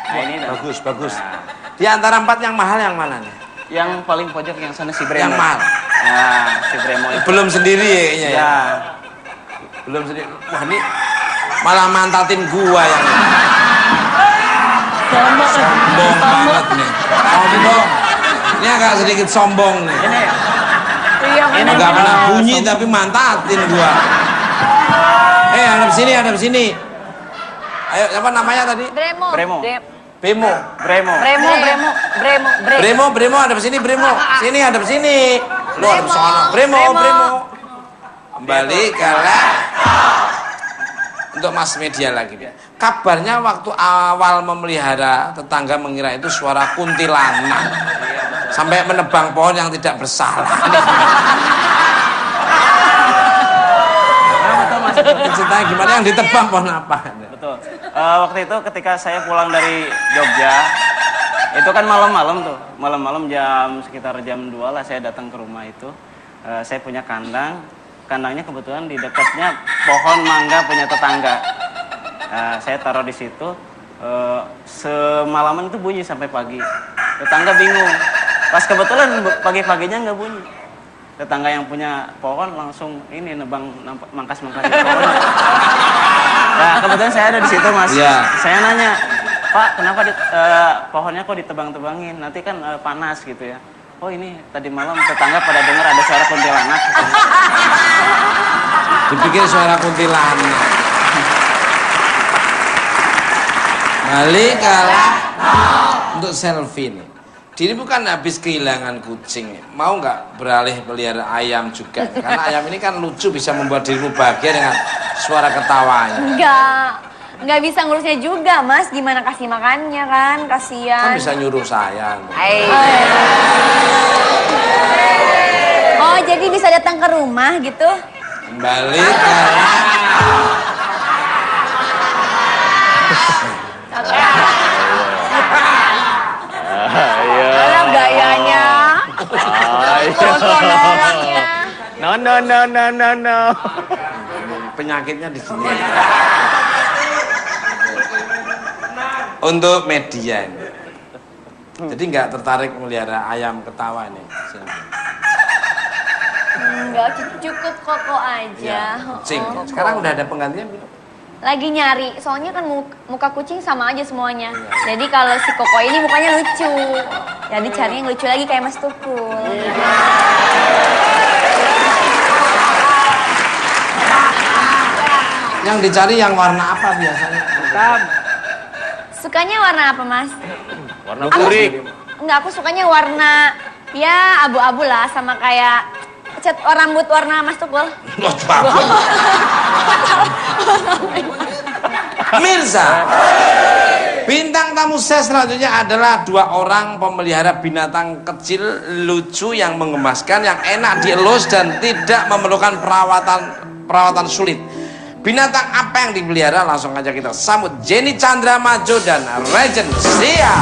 Nah, ini dah. Bagus, bagus. Di antara empat yang mahal yang mana nih? Yang paling pojok yang sana si Bremo. Yang mahal. Nah, si Bremo itu. Belum sendiri ya kayaknya ya. Ya. Belum sendiri. Wah ini malah mantatin gua yang ini. Sombong banget nih. Mau dong. Ini agak sedikit sombong nih. Ini Iya benar. Enggak pernah bunyi tapi mantatin gua. Hadap sini, hadap sini. Ayo, apa namanya tadi? Bremo. Bremo. Bemo. Bremo. Bremo, Bremo, Bremo, Bremo, Bremo, hadap sini, Bremo. Sini, hadap sini. Lu hadap sono. Bremo, Bremo. Bremo. Kembali ke laptop. Untuk Mas Media lagi. Kabarnya waktu awal memelihara, tetangga mengira itu suara kuntilanak. Sampai menebang pohon yang tidak bersalah. Ceritanya gimana yang ditebang pohon apa? Betul. Waktu itu ketika saya pulang dari Jogja, Itu kan malam-malam tuh, malam-malam sekitar jam 2 lah saya datang ke rumah itu. Saya punya kandangnya kebetulan di dekatnya pohon mangga punya tetangga. Saya taruh di situ, semalaman itu bunyi sampai pagi. Tetangga bingung, pas kebetulan pagi-paginya nggak bunyi. Tetangga yang punya pohon langsung ini nebang mangkas-mangkas pohon. Nah kebetulan saya ada di situ mas. Iya. Saya nanya, Pak kenapa pohonnya kok ditebang-tebangin? Nanti kan panas gitu ya. Oh ini tadi malam tetangga pada dengar ada suara kuntilanak. Gitu. Dipikir suara kuntilanak. Balik kalah untuk selfie nih. Diri bukan habis kehilangan kucing, mau nggak beralih pelihara ayam juga? Karena ayam ini kan lucu, bisa membuat dirimu bahagia dengan suara ketawanya. Enggak bisa ngurusnya juga, Mas. Gimana kasih makannya kan? Kasihan. Kan bisa nyuruh saya. Oh, jadi bisa datang ke rumah gitu? Kembali kalah. Ada gayanya. No. Penyakitnya di sini. Untuk media ini. Jadi nggak tertarik melihara ayam ketawa ini. Enggak, cukup Koko aja. Kucing. Sekarang udah ada penggantinya belum? Lagi nyari, soalnya kan muka kucing sama aja semuanya. Jadi kalau si Koko ini mukanya lucu. Jadi cari yang lucu lagi kayak Mas Tukul. Yang dicari yang warna apa biasanya? Hitam. Sukanya warna apa, Mas? Warna kurik. Enggak, aku sukanya warna ya abu-abu lah, sama kayak cat rambut warna Mas Tukul. Mirza, bintang tamu saya selanjutnya adalah 2 orang pemelihara binatang kecil lucu yang menggemaskan, yang enak dielus dan tidak memerlukan perawatan sulit. Binatang apa yang dipelihara? Langsung aja kita sambut Jenny Chandra Majo dan Regent Sia.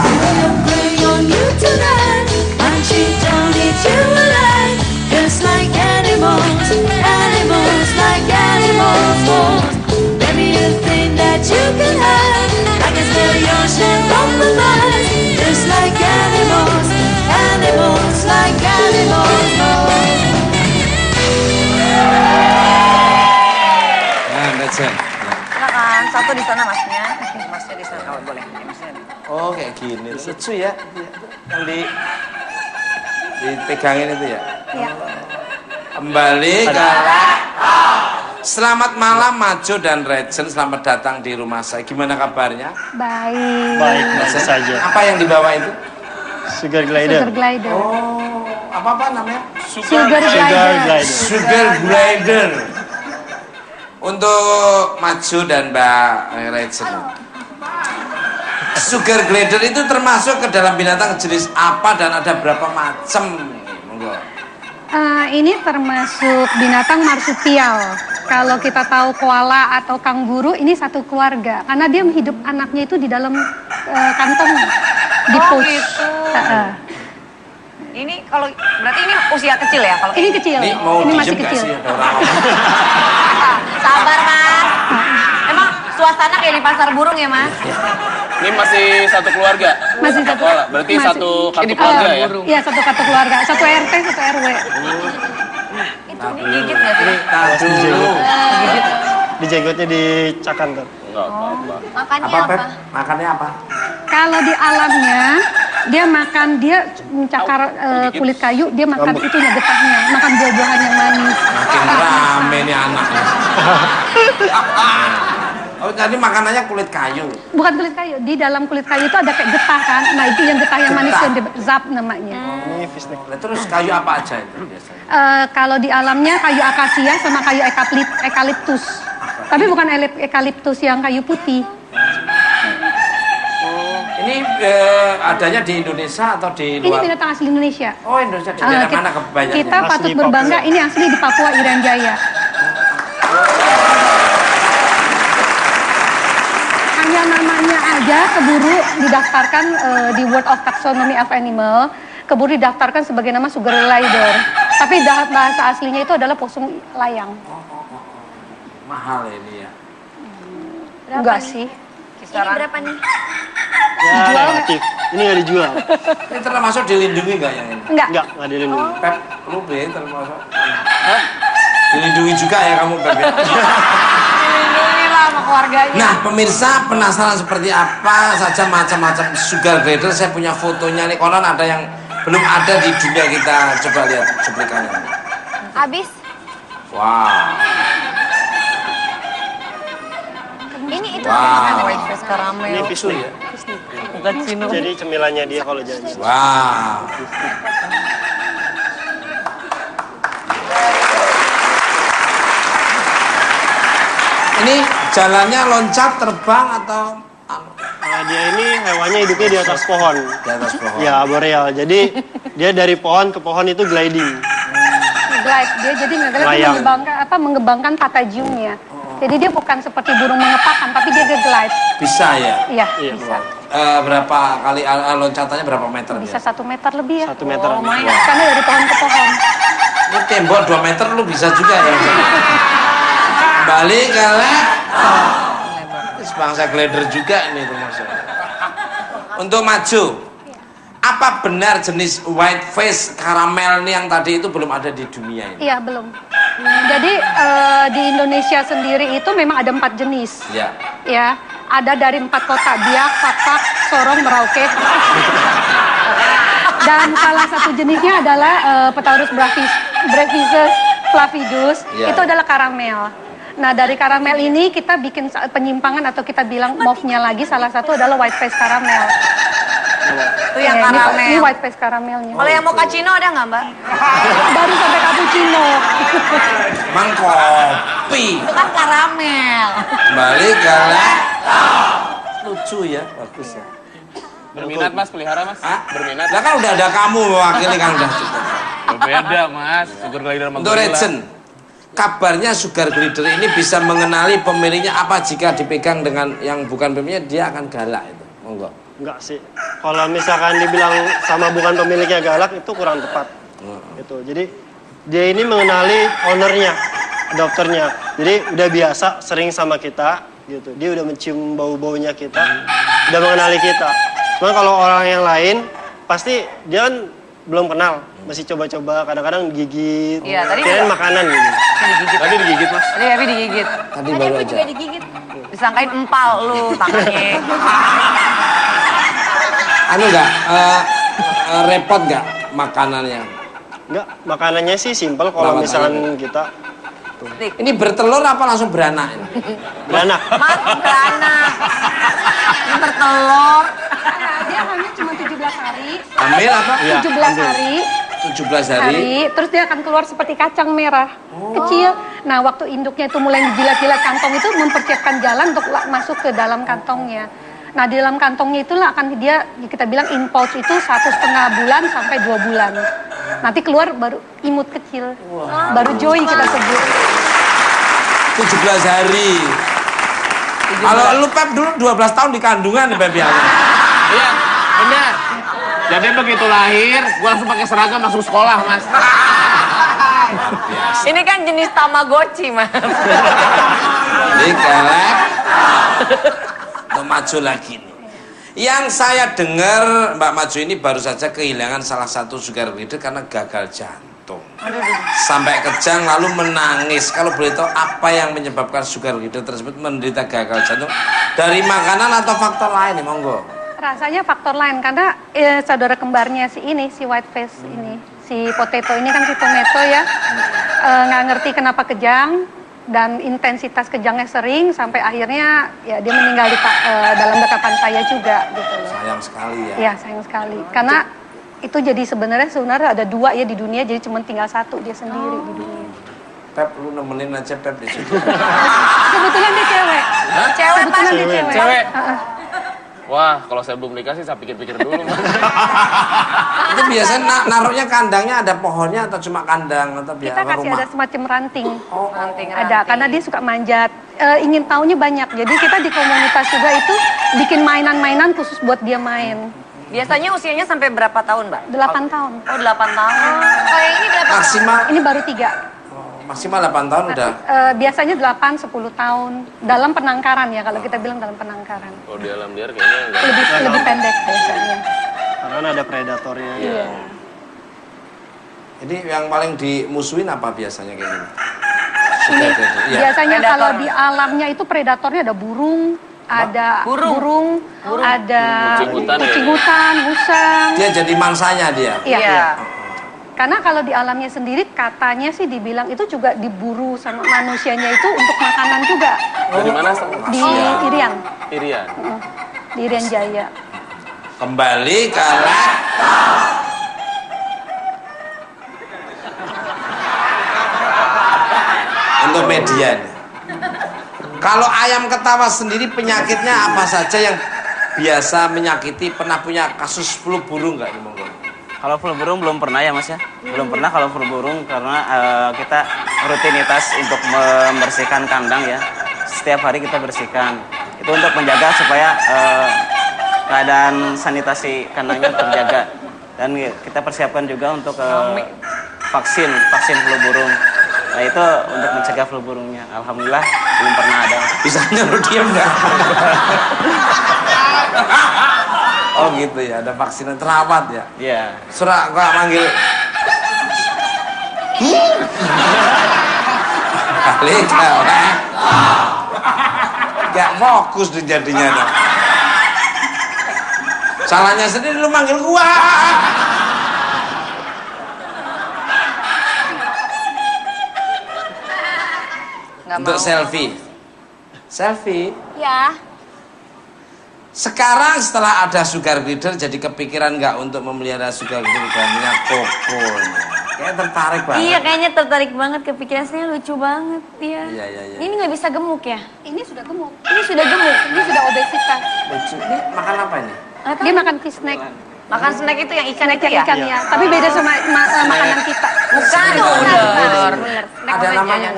Silakan, satu di sana masnya. Masnya di sana. Oh, boleh. Masnya. Oh kayak gini, lucu ya. Yang dipegangin itu ya. Iya. Kembali ke Selamat malam Majo dan Regent, selamat datang di rumah saya. Gimana kabarnya? Baik. Baik, masih saja. Apa yang dibawa itu? Sugar glider. Glider. Oh, apa namanya? Sugar glider. Sugar glider. Untuk Majo dan Mbak Regent. Sugar glider itu termasuk ke dalam binatang jenis apa dan ada berapa macam? Monggo. Ini termasuk binatang marsupial. Kalau kita tahu koala atau kanguru, ini satu keluarga. Karena dia hidup anaknya itu di dalam kantong, di pouch. Gitu. Ini kalau berarti ini usia kecil ya? Kalau Ini kecil, Ini mau ini masih diem gak kecil. sih? Ada orang sabar Mas. Emang suasana kayak di pasar burung ya Mas? Ini masih satu keluarga? Masih satu. Sekolah. Berarti masih. satu kartu keluarga ya? Iya, satu kartu keluarga, satu RT, satu RW. Itu digigit nggak sih? dulu. Di jenggotnya dicakan kan. Enggak apa-apa. Makannya Apa, apa? Beb? Makannya apa? Kalau di alamnya, dia makan, dia mencakar kulit kayu, dia makan itunya, getahnya, makan buah-buahan yang manis. Makin rame nih anaknya. Oh, tadi makanannya kulit kayu. Bukan kulit kayu, di dalam kulit kayu itu ada kayak getah kan. Nah itu yang getah yang manis yang zap namanya. Ini fish neck. Nah, terus kayu apa aja itu biasanya? Kalau di alamnya kayu akasia sama kayu ekaliptus. Tapi bukan ekaliptus yang kayu putih. Ini adanya di Indonesia atau di Ini luar? binatang asli Indonesia. Oh, Indonesia di daerah mana kebanyakan? Kita Asli patut Papua. berbangga, ini asli di Papua Irian Jaya. Hanya namanya aja keburu didaftarkan di World of Taxonomy of Animal, keburu didaftarkan sebagai nama sugar glider. Tapi bahasa aslinya itu adalah posum layang. Mahal ini ya. Enggak sih. Ini berapa nih? Ya, relatif. Ini nggak dijual. Ini termasuk dilindungi nggak yang ini? Enggak. Nggak dilindungi. Pep, lu beli termasuk. Hah? Dilindungi juga ya kamu Pep ya? Dilindungi lah sama keluarganya. Nah pemirsa penasaran seperti apa saja macam-macam sugar glider. Saya punya fotonya nih, konon ada yang belum ada di dunia kita. Coba lihat cuplikannya. Abis. Wow. Ini itu Wow. White face caramel. Ini pisu ya. Bukan Cino. Jadi cemilannya dia kalau jalan. Wow. Ini jalannya loncat, terbang atau Nah, dia ini hewannya hidupnya di atas pohon. di atas pohon? Ya, boreal. Jadi dia dari pohon ke pohon itu gliding. Glide, dia jadi Layang. mengembangkan patagiumnya. Jadi dia bukan seperti burung mengepakkan, tapi dia glide. Bisa ya? Iya, Iya. bisa. Berapa kali loncatannya berapa meter? Bisa dia? 1 meter lebih ya. 1 meter. Karena dari pohon ke pohon. Ini tembok 2 meter lu bisa juga ya? Balik ke laptop. Sebangsa glider juga ini termasuk. Untuk maju, apa benar jenis white face caramel ini yang tadi itu belum ada di dunia ini? Iya, belum. Jadi di Indonesia sendiri itu memang ada 4 jenis. Ya. Ya, ada dari 4 kota, Biak, Papak, Sorong, Merauke. Dan salah satu jenisnya adalah Petaurus brevisus flavidus, Ya. itu adalah karamel. Nah, dari karamel ini kita bikin penyimpangan atau kita bilang mauve-nya lagi, salah satu adalah white face caramel. Itu yang Ya, karamel. Ini white face karamelnya. Kalau yang mochaccino ada nggak, Mbak? Baru sampai cappuccino. Mang kopi. Itu kan karamel. Balik ke laptop. Lucu ya, bagus ya. Berminat Mas, pelihara Mas? Hah? Berminat? Lah kan udah ada kamu mewakili kan udah cukup. Beda Mas, sugar glider sama Untuk gorilla. Regent, kabarnya sugar glider ini bisa mengenali pemiliknya apa jika dipegang dengan yang bukan pemiliknya dia akan galak itu. Monggo. Enggak sih. Kalau misalkan dibilang sama bukan pemiliknya galak itu kurang tepat. Gitu. Jadi dia ini mengenali ownernya, dokternya. Jadi udah biasa sering sama kita gitu. Dia udah mencium bau-baunya kita, udah mengenali kita. Cuma kalau orang yang lain pasti dia kan belum kenal, masih coba-coba, kadang-kadang gigit. Iya, tadi kirain juga. makanan gitu. Tadi digigit Mas. Tadi Happy digigit. Tadi baru aja. juga digigit. Disangkain empal lu tangannya. Anu enggak repot enggak makanannya? Enggak, makanannya sih simpel kalau Selamat misalkan malam. kita Ini bertelur apa langsung beranak ini? beranak. Mas, beranak. Ini bertelur. Dia hamil cuma 17 hari. Hamil apa? Iya, 17 hari. 17 hari. Terus dia akan keluar seperti kacang merah kecil. Nah, waktu induknya itu mulai dijilat-jilat kantong itu mempersiapkan jalan untuk masuk ke dalam kantongnya. Nah, di dalam kantongnya itulah akan dia kita bilang in pouch itu 1,5 bulan sampai 2 bulan. Nanti keluar baru imut kecil, baru joy kita sebut. 17 hari. Kalau lu Pep dulu 12 tahun di kandungan Pep ya. Iya, benar. Jadi begitu lahir, gua langsung pakai seragam langsung sekolah Mas. Ini kan jenis Tamagotchi, Mas. Balik ke laptop. Maju lagi nih. Yang saya dengar Mbak Maju ini baru saja kehilangan salah satu sugar glider karena gagal jantung. Sampai kejang lalu menangis. Kalau boleh tahu apa yang menyebabkan sugar glider tersebut menderita gagal jantung? Dari makanan atau faktor lain nih, monggo. Rasanya faktor lain karena saudara kembarnya si white face ini, si potato ini kan si tomato ya, nggak ngerti kenapa kejang dan intensitas kejangnya sering sampai akhirnya ya dia meninggal dalam dekapan saya juga gitu loh. Sayang sekali ya. Ya sayang sekali karena itu jadi sebenarnya ada 2 ya di dunia jadi cuma tinggal 1 dia sendiri di dunia. Pep, lu nemenin aja Pep di situ. Kebetulan dia cewek. Cewek, Mas. Kebetulan dia cewek. Cewek. Heeh. Wah, kalau saya belum nikah sih saya pikir-pikir dulu Mas. Itu biasanya naruhnya kandangnya ada pohonnya atau cuma kandang atau biar Kita kasih rumah? ada semacam ranting. Ranting. Ada karena dia suka manjat. ingin taunya banyak. Jadi kita di komunitas juga itu bikin mainan-mainan khusus buat dia main. Biasanya usianya sampai berapa tahun, Mbak? 8 tahun. Oh, 8 tahun. Oh, yang ini berapa? Maksimal Ini baru 3. maksimal 8 tahun udah. Biasanya 8-10 tahun dalam penangkaran ya, kalau kita bilang dalam penangkaran. Kalau di alam liar kayaknya enggak. Lebih pendek biasanya. Karena ada predatornya. Iya. Ini yang paling dimusuhin apa biasanya kayak gini? Ini Iya. biasanya Predator. kalau di alamnya itu predatornya ada burung, ada burung, ada Kucing hutan ya? kucing hutan, musang. Dia jadi mangsanya dia. Iya. Karena kalau di alamnya sendiri katanya sih dibilang itu juga diburu sama manusianya itu untuk makanan juga. Dari mana? Di Iya. Irian, Irian. di Irian Jaya. Kembali ke laptop. Untuk media nih. Kalau ayam ketawa sendiri penyakitnya apa saja yang biasa menyakiti? Pernah punya kasus flu burung nggak nih, monggo? Kalau flu burung belum pernah ya Mas ya. Belum pernah kalau flu burung karena kita rutinitas untuk membersihkan kandang ya. Setiap hari kita bersihkan. Itu untuk menjaga supaya keadaan sanitasi kandangnya terjaga. Dan kita persiapkan juga untuk vaksin flu burung. Nah itu untuk mencegah flu burungnya. Alhamdulillah belum pernah ada. Bisa nyuruh diam nggak? Oh gitu ya, ada vaksin yang terawat ya. Iya. Surah kok manggil. Balik gak fokus tuh jadinya. Salahnya sendiri lu manggil gua. Nggak Untuk mau. selfie. Ya. Sekarang setelah ada sugar glider, jadi kepikiran nggak untuk memelihara sugar glider gantinya Koko? Kayak tertarik banget. Iya, kayaknya tertarik banget, kepikiran saya lucu banget. Iya. Iya. Ini nggak bisa gemuk ya? Ini sudah gemuk, Ini sudah gemuk. ini sudah obesitas. Lucu. Ini makan apa ini? Dia makan fish snack, Makan snack itu yang ikan itu ya? ikan ya. Tapi beda sama makanan kita. Bukan, bener. Ada namanya.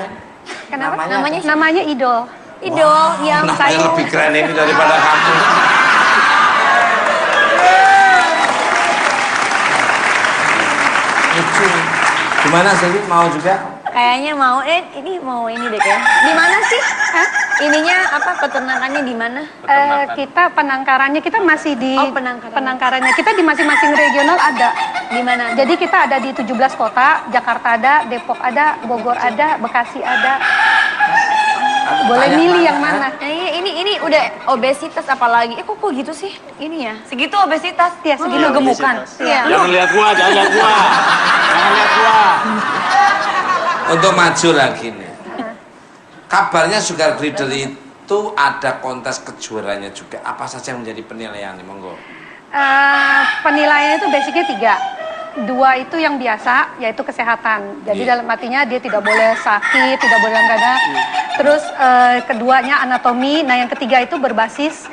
Kenapa? Namanya Namanya idol. Idol yang namanya saya. lebih keren ini daripada kamu. Lucu. Gimana Selvi? Mau juga? Kayaknya mau. Ini mau ini deh kayak. Di mana sih? Hah? Ininya apa? Peternakannya di mana? Kita penangkarannya kita masih di Oh, penangkarannya. penangkarannya kita di masing-masing regional ada. Di mana? Jadi kita ada di 17 kota, Jakarta ada, Depok ada, Bogor ada, Bekasi ada. Boleh Tanya milih mana, yang mana? Ini udah obesitas apalagi. Kok gitu sih? Ini ya. Segitu obesitas? Ya, segitu Iya, gemukan. obesitas. Iya. Jangan lihat gua, jangan lihat gua. Jangan lihat gua. Untuk maju lagi nih. Kabarnya sugar glider itu ada kontes kejuaraannya juga. Apa saja yang menjadi penilaian nih, monggo? Penilaiannya itu basicnya 3. 2 itu yang biasa, yaitu kesehatan. Jadi Iya. dalam artinya dia tidak boleh sakit, tidak boleh dalam keadaan. Terus keduanya anatomi. Nah yang ketiga itu berbasis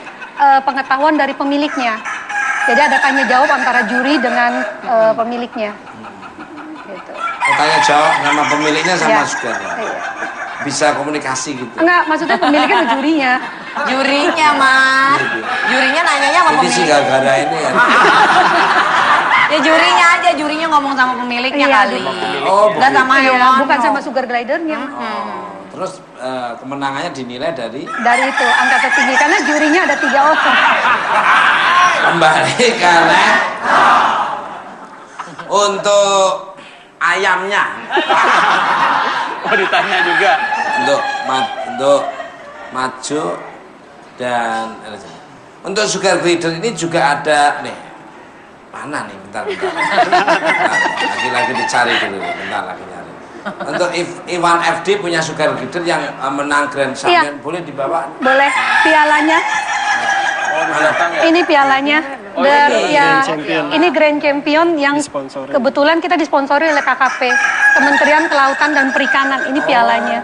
pengetahuan dari pemiliknya. Jadi ada tanya jawab antara juri dengan pemiliknya. Gitu. Tanya jawab nama pemiliknya sama Ya. sugarnya. Iya. Bisa komunikasi gitu. Enggak, maksudnya pemiliknya sama jurinya. Jurinya, Mas. Jurinya nanyanya sama Ini sih pemilik. gara-gara ini ya. Ya jurinya aja, jurinya ngomong sama pemiliknya Iya, kali. Oh, Nggak sama Iya, hewan. bukan sama sugar glidernya. Terus kemenangannya dinilai dari Dari itu angka tertinggi karena jurinya ada 3 orang. kembali ke untuk ayamnya. Oh ditanya juga. Untuk maju dan untuk sugar glider ini juga ada nih. Mana nih? Bentar. Lagi dicari dulu. Bentar lagi nyari. Untuk Iwan FD punya sugar glider yang menang Grand Champion, boleh dibawa? Boleh pialanya. Ini pialanya. Grand Champion. Ini Grand Champion yang Disponsori. kebetulan kita disponsori oleh KKP, Kementerian Kelautan dan Perikanan. Ini pialanya.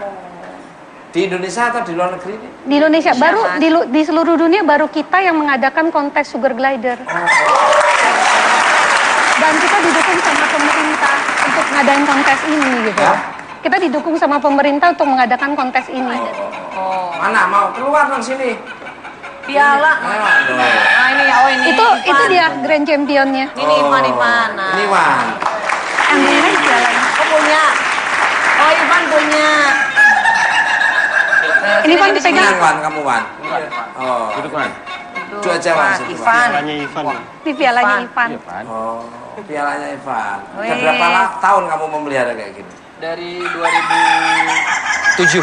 Di Indonesia atau di luar negeri ini? Di Indonesia baru di seluruh dunia baru kita yang mengadakan kontes sugar glider. Dan kita didukung sama pemerintah untuk ngadain kontes ini gitu. Kita didukung sama pemerintah untuk mengadakan kontes ini. Mana mau keluar dong sini? Piala. Ayo. Nah ini ya, oh ini. Itu dia grand championnya. Ini Ivan. Nah. Ini Wan. Ambil aja pialanya. Oh punya. Oh Ivan punya. Ini Wan pegang. Senang Wan, kamu Wan. Oh. Duduk Wan. Itu aja Wan. situ, Wan. Pialanya Ivan. Di pialanya Ivan. Oh, pialanya Ivan. Udah Wih. berapa tahun kamu memelihara kayak gini? Dari 2007.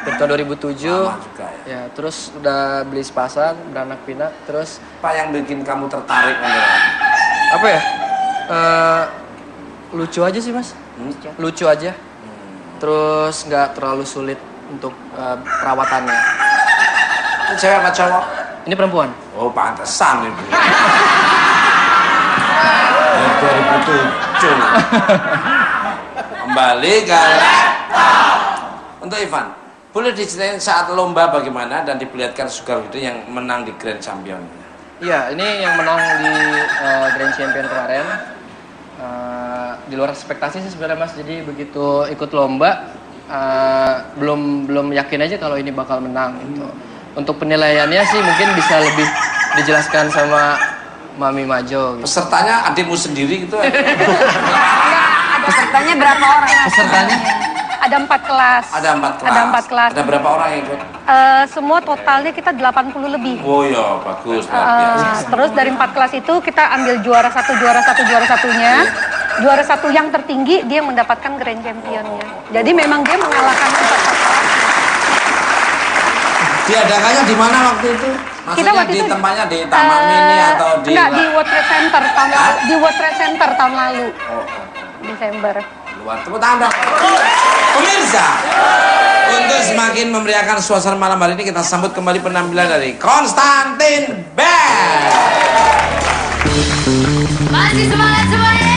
Dari tahun 2007. Lama juga ya. Ya, terus udah beli sepasang, beranak pinak, terus Apa yang bikin kamu tertarik dengan apa ya? Lucu aja sih mas, lucu aja. Terus nggak terlalu sulit untuk perawatannya. Itu cewek apa cowok? Ini perempuan. Oh, pantesan itu. 2007. Kembali ke untuk Ivan. Boleh diceritain saat lomba bagaimana dan diperlihatkan Sugarwidi yang menang di Grand Champion? Iya, ini yang menang di Grand Champion kemarin. Di luar ekspektasi sih sebenarnya mas. Jadi begitu ikut lomba, belum yakin aja kalau ini bakal menang gitu. Untuk penilaiannya sih mungkin bisa lebih dijelaskan sama Mami Majo. Gitu. Pesertanya adikmu sendiri gitu? Pesertanya berapa orang? Pesertanya? Ada 4 kelas. Ada 4 kelas. Ada 4 kelas. Ada berapa orang yang ikut? Semua totalnya kita 80 lebih. Oh ya, bagus. luar biasa. Terus dari 4 kelas itu kita ambil juara satunya. Juara satu yang tertinggi dia mendapatkan grand championnya. Jadi memang dia mengalahkan 4 kelas. Diadakannya di mana waktu itu? Maksudnya waktu di itu, tempatnya di Taman Mini atau di enggak, di World Trade Center tahun lalu. Di World Trade Center tahun lalu. Desember. Luar tepuk tangan dong. Pemirsa, untuk semakin memeriahkan suasana malam hari ini kita sambut kembali penampilan dari Konstantin Band. Masih semangat semuanya.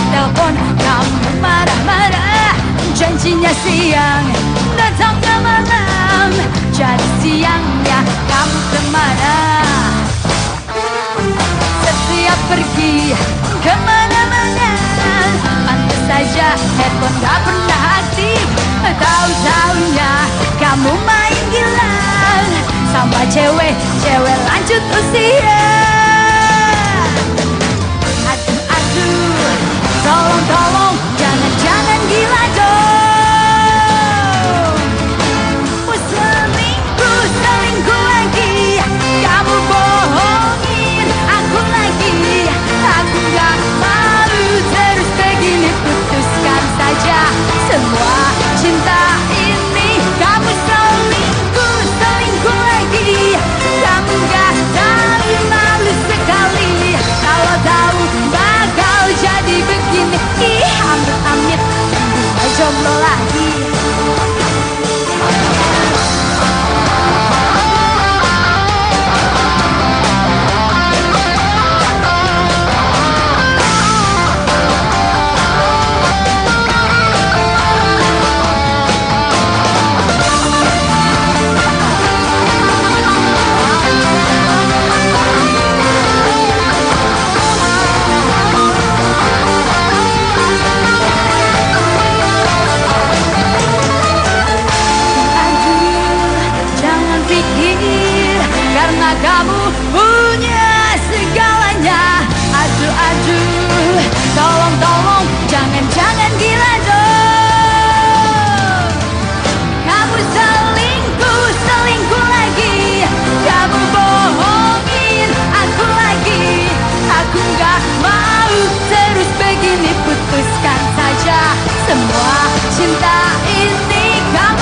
Telepon kamu marah-marah, janjinya siang, datangnya malam, jadi siangnya kamu kemana? Setiap pergi kemana-mana, pantas saja handphone gak pernah aktif. Tahu-taunya kamu main gila sama cewek lanjut usia. Aduh, tolong jangan gila dong. Selingkuh lagi, kamu bohongin aku lagi. Aku gak malu terus begini, putuskan saja semua cinta ini. Kamu selingkuh lagi, kamu gak tahu malu sekali. Kalau tahu bakal jadi begini, amit-amit jomblo lagi. Kamu punya segalanya. Aduh, tolong jangan gila dong. Kamu selingkuh lagi, kamu bohongin aku lagi. Aku gak mau terus begini, putuskan saja semua cinta ini. Kamu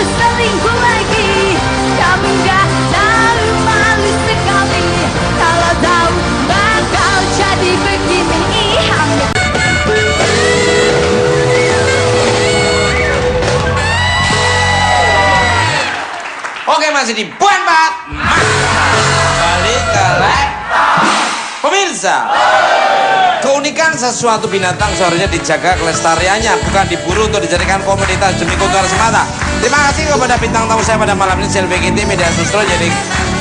selingkuh lagi, kamu gak tahu malu sekali. Kalau tahu bakal jadi begini, Oke, masih di Buan Bat. Kembali ke pemirsa. Keunikan sesuatu binatang seharusnya dijaga kelestariannya, bukan diburu untuk dijadikan komoditas demi keuntungan semata. Terima kasih kepada bintang tamu saya pada malam ini, Selvi Kinti, Media Sustro. Jadi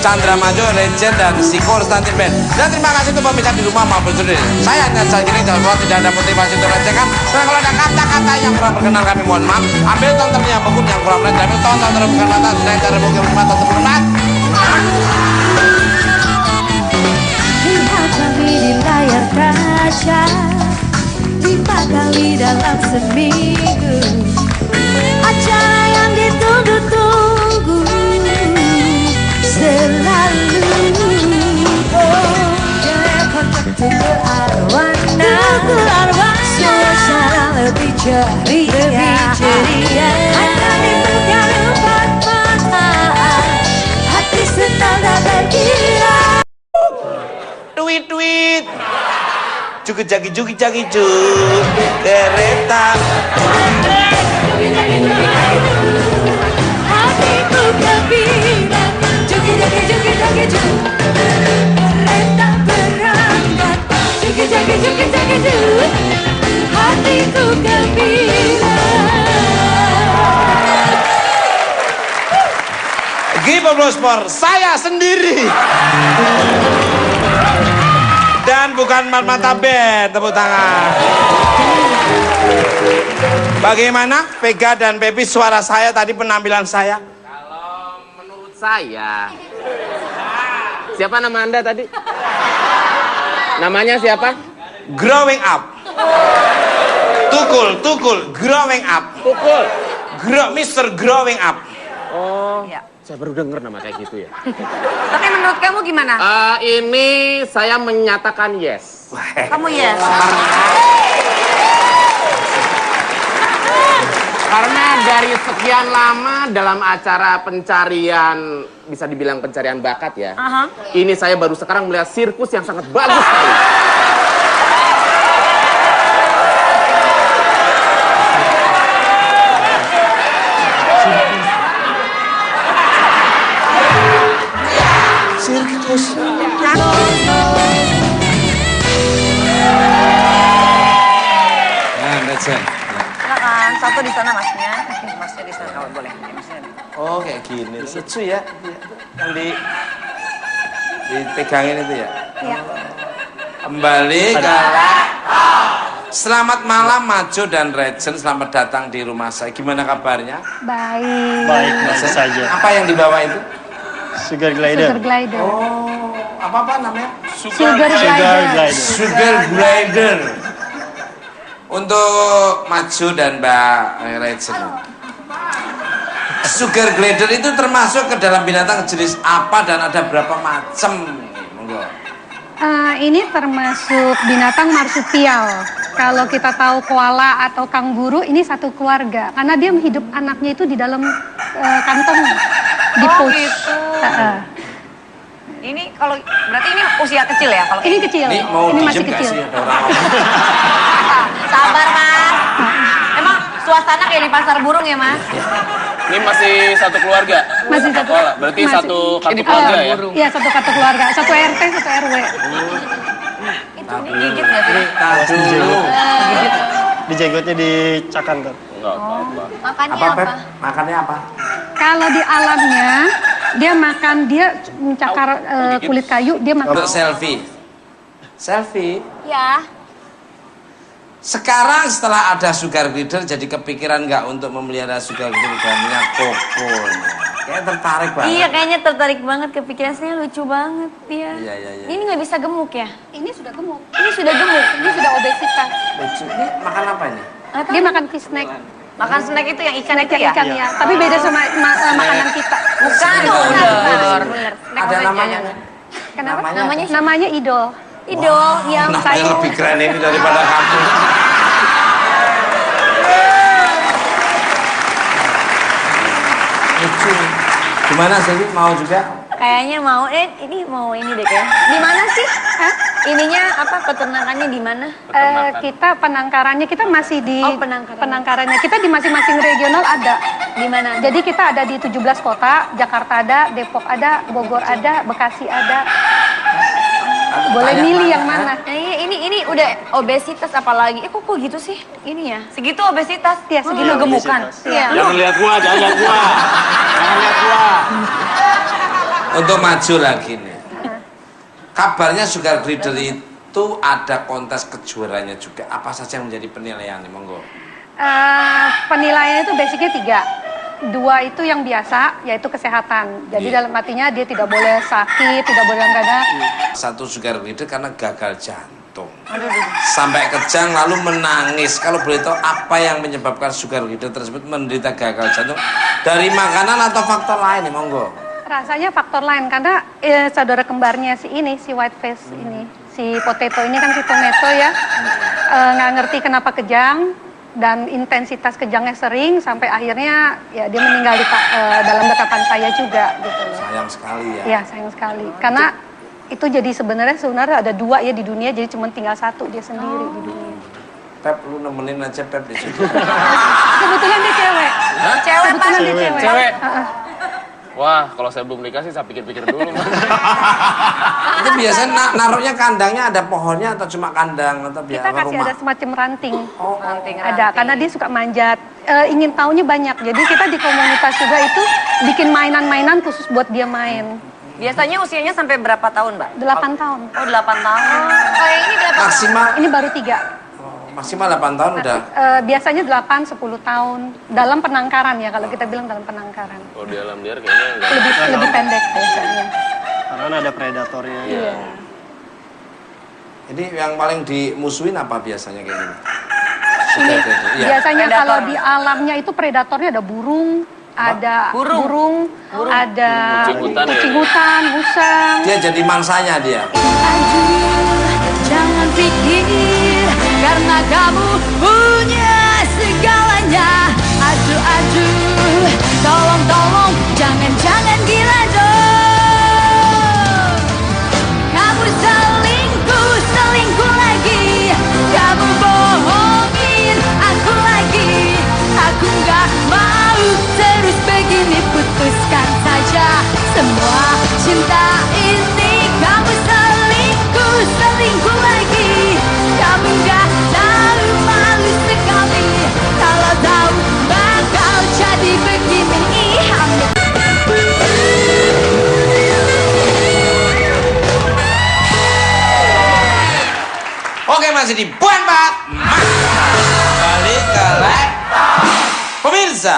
Chandra Majo, Legend, dan si Konstantin Band. Dan terima kasih untuk pemirsa di rumah maupun studio. Saya hanya saja ini dalam tidak ada motivasi untuk recehkan. Dan kalau ada kata-kata yang kurang berkenan kami mohon maaf. Ambil tontonnya maupun yang kurang berkenan. Ambil tonton terus bukan mata. Saya cari mungkin mata teman-teman. Lihat kami di layar kaca 5 kali dalam seminggu. Acara yang ditunggu-tunggu selalu. Oh, tunggu arwana, suasana lebih ceria. Hanya dibuka empat mata, hati senang dan bergila. Tweet. Jagi kereta. Hatiku gembira, joget kereta berangkat, joget hatiku gembira. Give applause for saya sendiri. Dan bukan mata band, tepuk tangan. Bagaimana Vega dan Pepi suara saya tadi penampilan saya? Kalau menurut saya, siapa nama Anda tadi? Namanya siapa? Growing up. Tukul, growing up. Tukul. Mr. Growing up. Oh, Ya. saya baru dengar nama kayak gitu ya. Tapi menurut kamu gimana? Ini saya menyatakan yes. Kamu yes? Karena dari sekian lama dalam acara pencarian, bisa dibilang pencarian bakat ya. Ini saya baru sekarang melihat sirkus yang sangat bagus sekali. Sirkus. Nah, that's it. Silakan, satu di sana masnya. Masnya di sana, oh, boleh. Masnya. Oh, kayak gini. Lucu ya. Yang dipegangin itu ya. Iya. Kembali ke Selamat malam Majo dan Regent, selamat datang di rumah saya. Gimana kabarnya? Baik. Baik, masih saja. Apa yang dibawa itu? Sugar glider. Sugar glider. Oh, apa namanya? Sugar Sugar glider. glider. Sugar glider. Untuk Majo dan Mbak Regent. Sugar glider itu termasuk ke dalam binatang jenis apa dan ada berapa macam? Monggo. Ini termasuk binatang marsupial. Kalau kita tahu koala atau kanguru, ini satu keluarga. Karena dia hidup anaknya itu di dalam kantong, di pouch. Gitu. Ini kalau berarti ini usia kecil ya? Kalau Ini kecil, Ini mau ini masih diem gak kecil. sih? Ada orang Sabar mas. Emang suasana kayak di pasar burung ya mas? Ini masih satu keluarga? Masih satu. Oh, berarti masih. satu kartu keluarga ya? Iya, satu kartu keluarga, satu RT, satu RW. Itu digigit nggak sih? dulu. Di jenggotnya dicakan kan. Enggak. Makannya Apa, apa? Pep? Makannya apa? Kalau di alamnya, dia makan, dia mencakar kulit kayu, dia makan. Untuk selfie. Selfie. Ya. Sekarang setelah ada sugar glider, jadi kepikiran nggak untuk memelihara sugar glider gamenya Koko? Kayak tertarik banget. Iya, kayaknya tertarik banget, kepikiran saya lucu banget dia. Iya. Ini nggak bisa gemuk ya? Ini sudah gemuk, Ini sudah gemuk. ini sudah obesitas. Lucu. Ini makan apa ini? Nggak tahu. Dia makan fish snack. Makan snack itu yang ikan itu ya? Ikan ya, tapi beda sama makanan kita. Bukan, Bener. Ada maksudnya. namanya? Kenapa? Namanya Namanya idol. Idol yang Namanya lebih keren ini daripada kamu. Lucu. Gimana sih? Mau juga? kayaknya mau ini mau ini deh kayak. Di mana sih? Hah? Ininya apa peternakannya di mana? Kita penangkarannya kita masih di Oh, penangkarannya. kita di masing-masing regional ada. Di mana? Jadi kita ada di 17 kota, Jakarta ada, Depok ada, Bogor ada, Bekasi ada. Boleh milih yang mana? Ini udah obesitas apalagi. Kok gitu sih? Ini ya. Segitu obesitas, Ya, segitu Iya, gemukan. obesitas. Iya. Jangan lihat gua, jangan lihat gua. Jangan lihat gua. Untuk maju lagi nih. Kabarnya Sugar Glider itu ada kontes kejuaraannya juga. Apa saja yang menjadi penilaian nih, monggo? Penilaiannya itu basicnya 3. 2 itu yang biasa, yaitu kesehatan. Jadi dalam artinya dia tidak boleh sakit, tidak boleh ada. Satu Sugar Glider karena gagal jantung. Sampai kejang lalu menangis. Kalau boleh tahu apa yang menyebabkan Sugar Glider tersebut menderita gagal jantung? Dari makanan atau faktor lain nih, monggo? Rasanya faktor lain karena saudara kembarnya si white face ini, si potato ini kan si tomato ya, nggak ngerti kenapa kejang dan intensitas kejangnya sering sampai akhirnya ya dia meninggal dalam dekapan saya juga gitu loh. Sayang sekali ya. Iya sayang sekali karena itu jadi sebenarnya ada 2 ya di dunia jadi cuma tinggal 1 dia sendiri di dunia. Pep, lu nemenin aja Pep di situ. Kebetulan dia cewek. Hah? Kebetulan dia cewek. Cewek. Wah, kalau saya belum dikasih, saya pikir-pikir dulu. Itu biasanya naruhnya kandangnya ada pohonnya atau cuma kandang atau biar Kita kasih rumah? ada semacam ranting. Ranting. Ada, karena dia suka manjat. Ingin taunya banyak. Jadi kita di komunitas juga itu bikin mainan-mainan khusus buat dia main. Biasanya usianya sampai berapa tahun, Mbak? 8 tahun. Oh, 8 tahun. Kalau yang ini berapa? Maksimal Ini baru 3. maksimal 8 tahun udah. Biasanya 8-10 tahun. Dalam penangkaran ya, kalau kita bilang dalam penangkaran. Kalau di alam liar kayaknya enggak. Lebih pendek biasanya. Karena ada predatornya. Iya. Ini yang paling dimusuhin apa biasanya kayak gini? Ini Iya. biasanya Predator. kalau di alamnya itu predatornya ada burung, ada burung, ada Kucing hutan ya? kucing hutan, musang. Dia jadi mangsanya dia. Jangan pikir karena kamu punya segalanya. Aduh, tolong, jangan gila dong. Kamu selingkuh lagi. Kamu bohongin aku lagi. Aku gak mau terus begini, putuskan saja semua cinta ini. Kamu selingkuh lagi. Kamu gak tahu malu sekali. Kalau tahu bakal jadi begini. Oke, masih di Buan Bat. Balik ke pemirsa.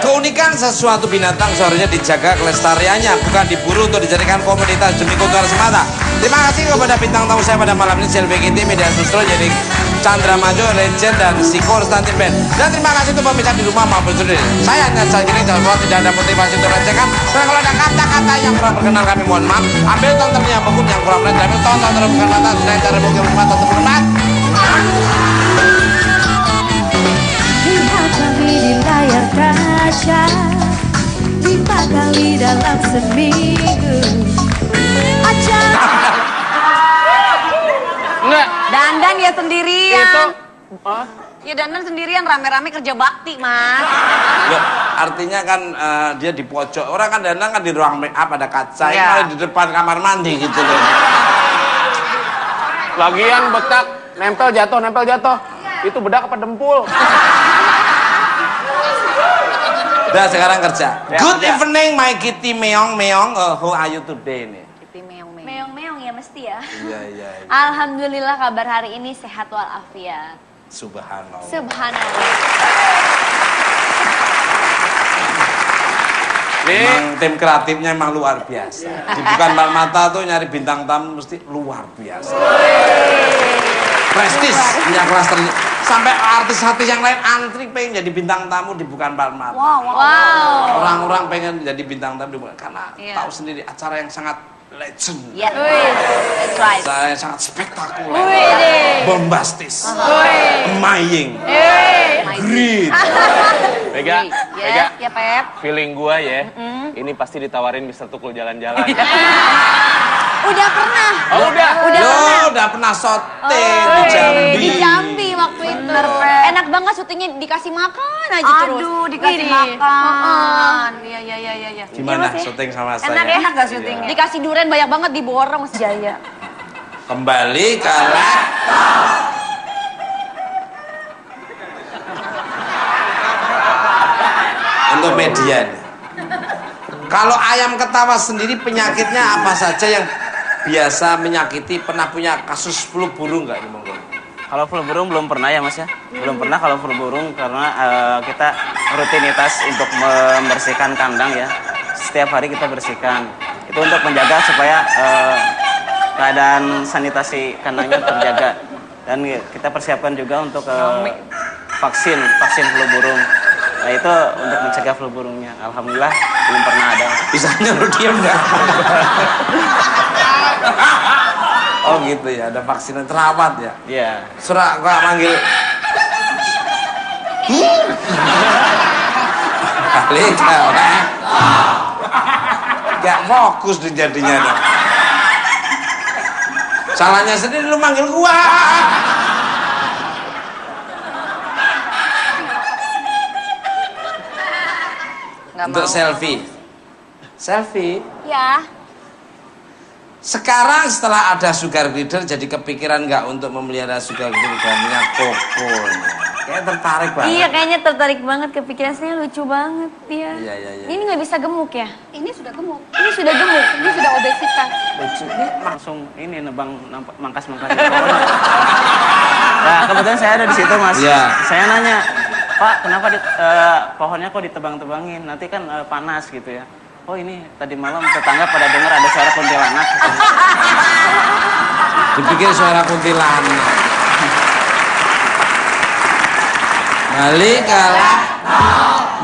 Keunikan sesuatu binatang seharusnya dijaga kelestariannya, bukan diburu untuk dijadikan komoditas demi keuntungan semata. Terima kasih kepada bintang tamu saya pada malam ini, CLBGT Media Sustro, jadi Chandra Majo, Legend, dan Siko Stantin Band. Dan terima kasih untuk pemirsa di rumah maupun studio. Saya hanya saat ini kalau tidak ada motivasi untuk recehkan. Dan kalau ada kata-kata yang kurang berkenan kami mohon maaf. Ambil tontonnya hukum yang kurang benar, kami tonton terus bukan mata, saya cari bukti berempat atau berempat. Lihat kami di layar kaca 5 kali dalam seminggu. Enggak. Dandan ya sendirian. Itu Ya dandan sendirian rame-rame kerja bakti, Mas. Loh, artinya kan dia di pojok. Orang kan dandan kan di ruang make up ada kaca, Iya. malah di depan kamar mandi gitu loh. lagian betak nempel jatuh. Itu bedak apa dempul? Udah sekarang kerja. Ya, Good kerja. evening my kitty meong. How are you today nih? Meong-meong ya mesti ya. Iya. Alhamdulillah kabar hari ini sehat walafiat. Subhanallah. Subhanallah. Nih, Emang tim kreatifnya emang luar biasa. Di Bukan Mbak Mata tuh nyari bintang tamu mesti luar biasa. Prestis punya kelas tertinggi. Sampai artis-artis yang lain antri pengen jadi bintang tamu di Bukan Mbak Mata. Wow. Orang-orang pengen jadi bintang tamu di Bukan, karena Iya. tahu sendiri acara yang sangat legend. Ya. That's right. Acara yang sangat spektakuler. Wih. Bombastis. Emaying. Great. Mega, Ya, Pep. feeling gua ya, ini pasti ditawarin Mister Tukul jalan-jalan. Udah pernah. Oh, udah. Udah pernah syuting di Jambi. Di Jambi waktu itu. Bener, Pep. Enak banget syutingnya dikasih makan aja terus. Aduh, dikasih Widih. makan. Iya. Gimana syuting sama saya? Enak gak syutingnya? Dikasih durian banyak banget diborong Jaya. Kembali ke laptop. Untuk media nih. Kalau ayam ketawa sendiri penyakitnya apa saja yang biasa menyakiti? Pernah punya kasus flu burung nggak ini monggo? Kalau flu burung belum pernah ya Mas ya. Belum pernah kalau flu burung karena kita rutinitas untuk membersihkan kandang ya. Setiap hari kita bersihkan. Itu untuk menjaga supaya keadaan sanitasi kandangnya terjaga. Dan kita persiapkan juga untuk vaksin flu burung. Nah itu untuk mencegah flu burungnya. Alhamdulillah belum pernah ada. Bisa nyuruh diam nggak? Oh gitu ya, ada vaksin terawat ya? Iya. Surat kok manggil. Kali gak fokus jadinya. Salahnya sendiri lu manggil gua. Untuk selfie. Selfie. Ya. Sekarang setelah ada sugar glider jadi kepikiran nggak untuk memelihara sugar glider gantinya Koko? Kayak tertarik banget. Iya, kayaknya tertarik banget, kepikiran saya lucu banget ya. Iya. Ini nggak bisa gemuk ya? Ini sudah gemuk. Ini sudah gemuk. Ini sudah obesitas. Lucu ini langsung ini nebang mangkas-mangkas di pohon. Nah kebetulan saya ada di situ Mas. Iya. Saya nanya, Pak kenapa pohonnya kok ditebang-tebangin? Nanti kan panas gitu ya. Oh ini tadi malam tetangga pada dengar ada suara kuntilanak. Dipikir suara kuntilanak. Balik kalah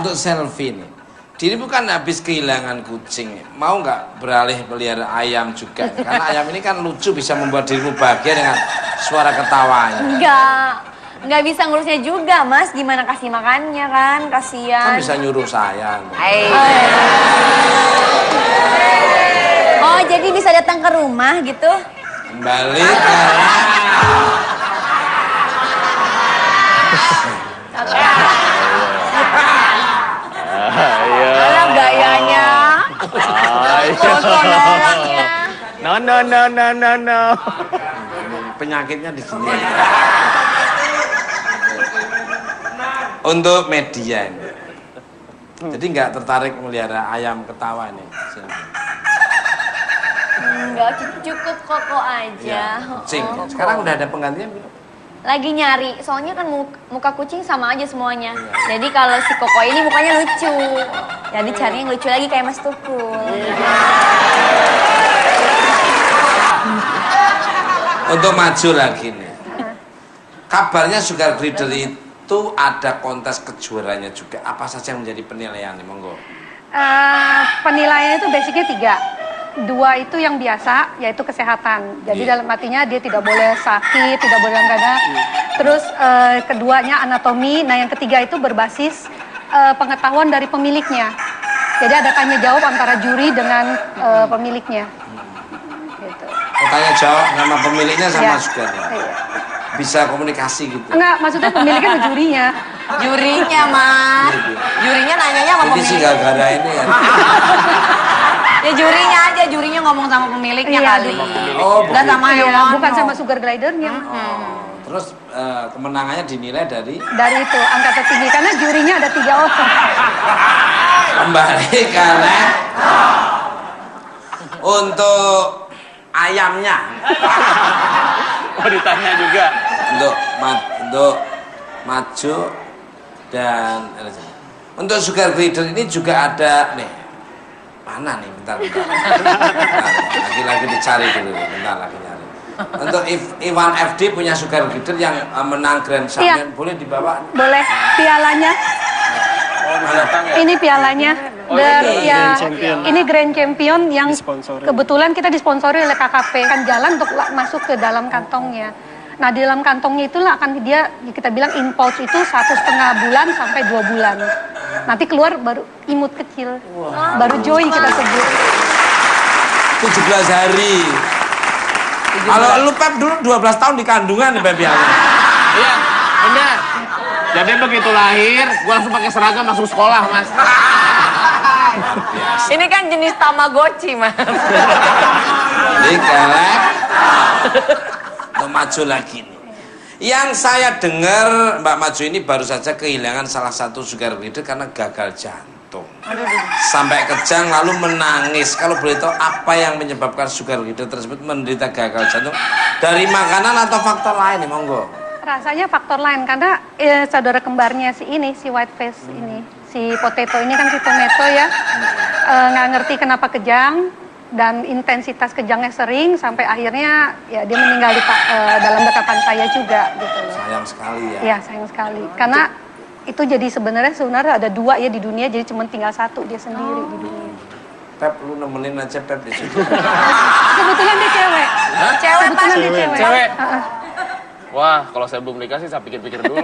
untuk selfie nih. Diri bukan habis kehilangan kucing, mau nggak beralih pelihara ayam juga? Karena ayam ini kan lucu, bisa membuat dirimu bahagia dengan suara ketawanya. Nggak bisa ngurusnya juga, Mas. Gimana kasih makannya kan? Kasihan. Kan bisa nyuruh saya. Oh, jadi bisa datang ke rumah gitu? Kembali kalah. Alah gayanya. No. Penyakitnya di sini. Untuk media ini. Jadi nggak tertarik melihara ayam ketawa ini. Enggak, cukup Koko aja. Kucing. Sekarang udah ada penggantinya belum? Lagi nyari, soalnya kan muka kucing sama aja semuanya. Jadi kalau si Koko ini mukanya lucu. Jadi cari yang lucu lagi kayak Mas Tukul. Untuk maju lagi nih. Kabarnya sugar glider itu ada kontes kejuaraannya juga. Apa saja yang menjadi penilaian nih, monggo? Penilaiannya itu basicnya 3. 2 itu yang biasa, yaitu kesehatan. Jadi dalam artinya dia tidak boleh sakit, tidak boleh ada. Terus keduanya anatomi. Nah yang ketiga itu berbasis pengetahuan dari pemiliknya. Jadi ada tanya jawab antara juri dengan pemiliknya. Gitu. Tanya jawab sama pemiliknya sama Ya. juga nih. Iya. Bisa komunikasi gitu. Enggak, maksudnya pemiliknya sama jurinya. Jurinya, Mas. Jurinya nanyanya sama Ini sih pemilik. gara-gara ini kan. Ya jurinya aja, jurinya ngomong sama pemiliknya Iya, kali. Oh, Nggak sama Iya, hewan. bukan sama sugar glidernya. Terus kemenangannya dinilai dari Dari itu angka tertinggi karena jurinya ada 3 orang. kembali karena untuk ayamnya. Oh ditanya juga. Untuk maju dan untuk sugar glider ini juga ada nih. Mana nih? Bentar. Lagi dicari dulu. Bentar lagi nyari. Untuk Iwan FD punya sugar glider yang menang Grand Champion, boleh dibawa? Boleh pialanya. Ini pialanya. Grand Champion. Ini Grand Champion yang Disponsori. kebetulan kita disponsori oleh KKP. Kan jalan untuk masuk ke dalam kantongnya. Nah di dalam kantongnya itulah akan kita bilang in pouch itu 1,5 bulan sampai 2 bulan. Nanti keluar baru imut kecil, baru joy kita sebut. 17 hari. Kalau lu Pep dulu 12 tahun di kandungan Pep ya. Iya, benar. Jadi begitu lahir, gua langsung pakai seragam masuk sekolah, Mas. Ini kan jenis Tamagotchi, Mas. Jadi galak. Maju lagi nih. Yang saya dengar Mbak Maju ini baru saja kehilangan salah satu sugar glider karena gagal jantung. jantung. Sampai kejang lalu menangis. Kalau boleh tahu apa yang menyebabkan sugar leader tersebut menderita gagal jantung? Dari makanan atau faktor lain nih, monggo? Rasanya faktor lain karena saudara kembarnya si white face ini, si potato ini kan si tomato ya, nggak ngerti kenapa kejang dan intensitas kejangnya sering sampai akhirnya ya dia meninggal dalam dekapan saya juga gitu loh. Sayang sekali ya. Iya sayang sekali karena itu jadi sebenarnya ada 2 ya di dunia jadi cuma tinggal 1 dia sendiri di dunia. Pep, lu nemenin aja Pep di situ. Kebetulan dia cewek. Cewek Kebetulan dia cewek. Cewek. Wah, kalau saya belum nikah sih saya pikir-pikir dulu.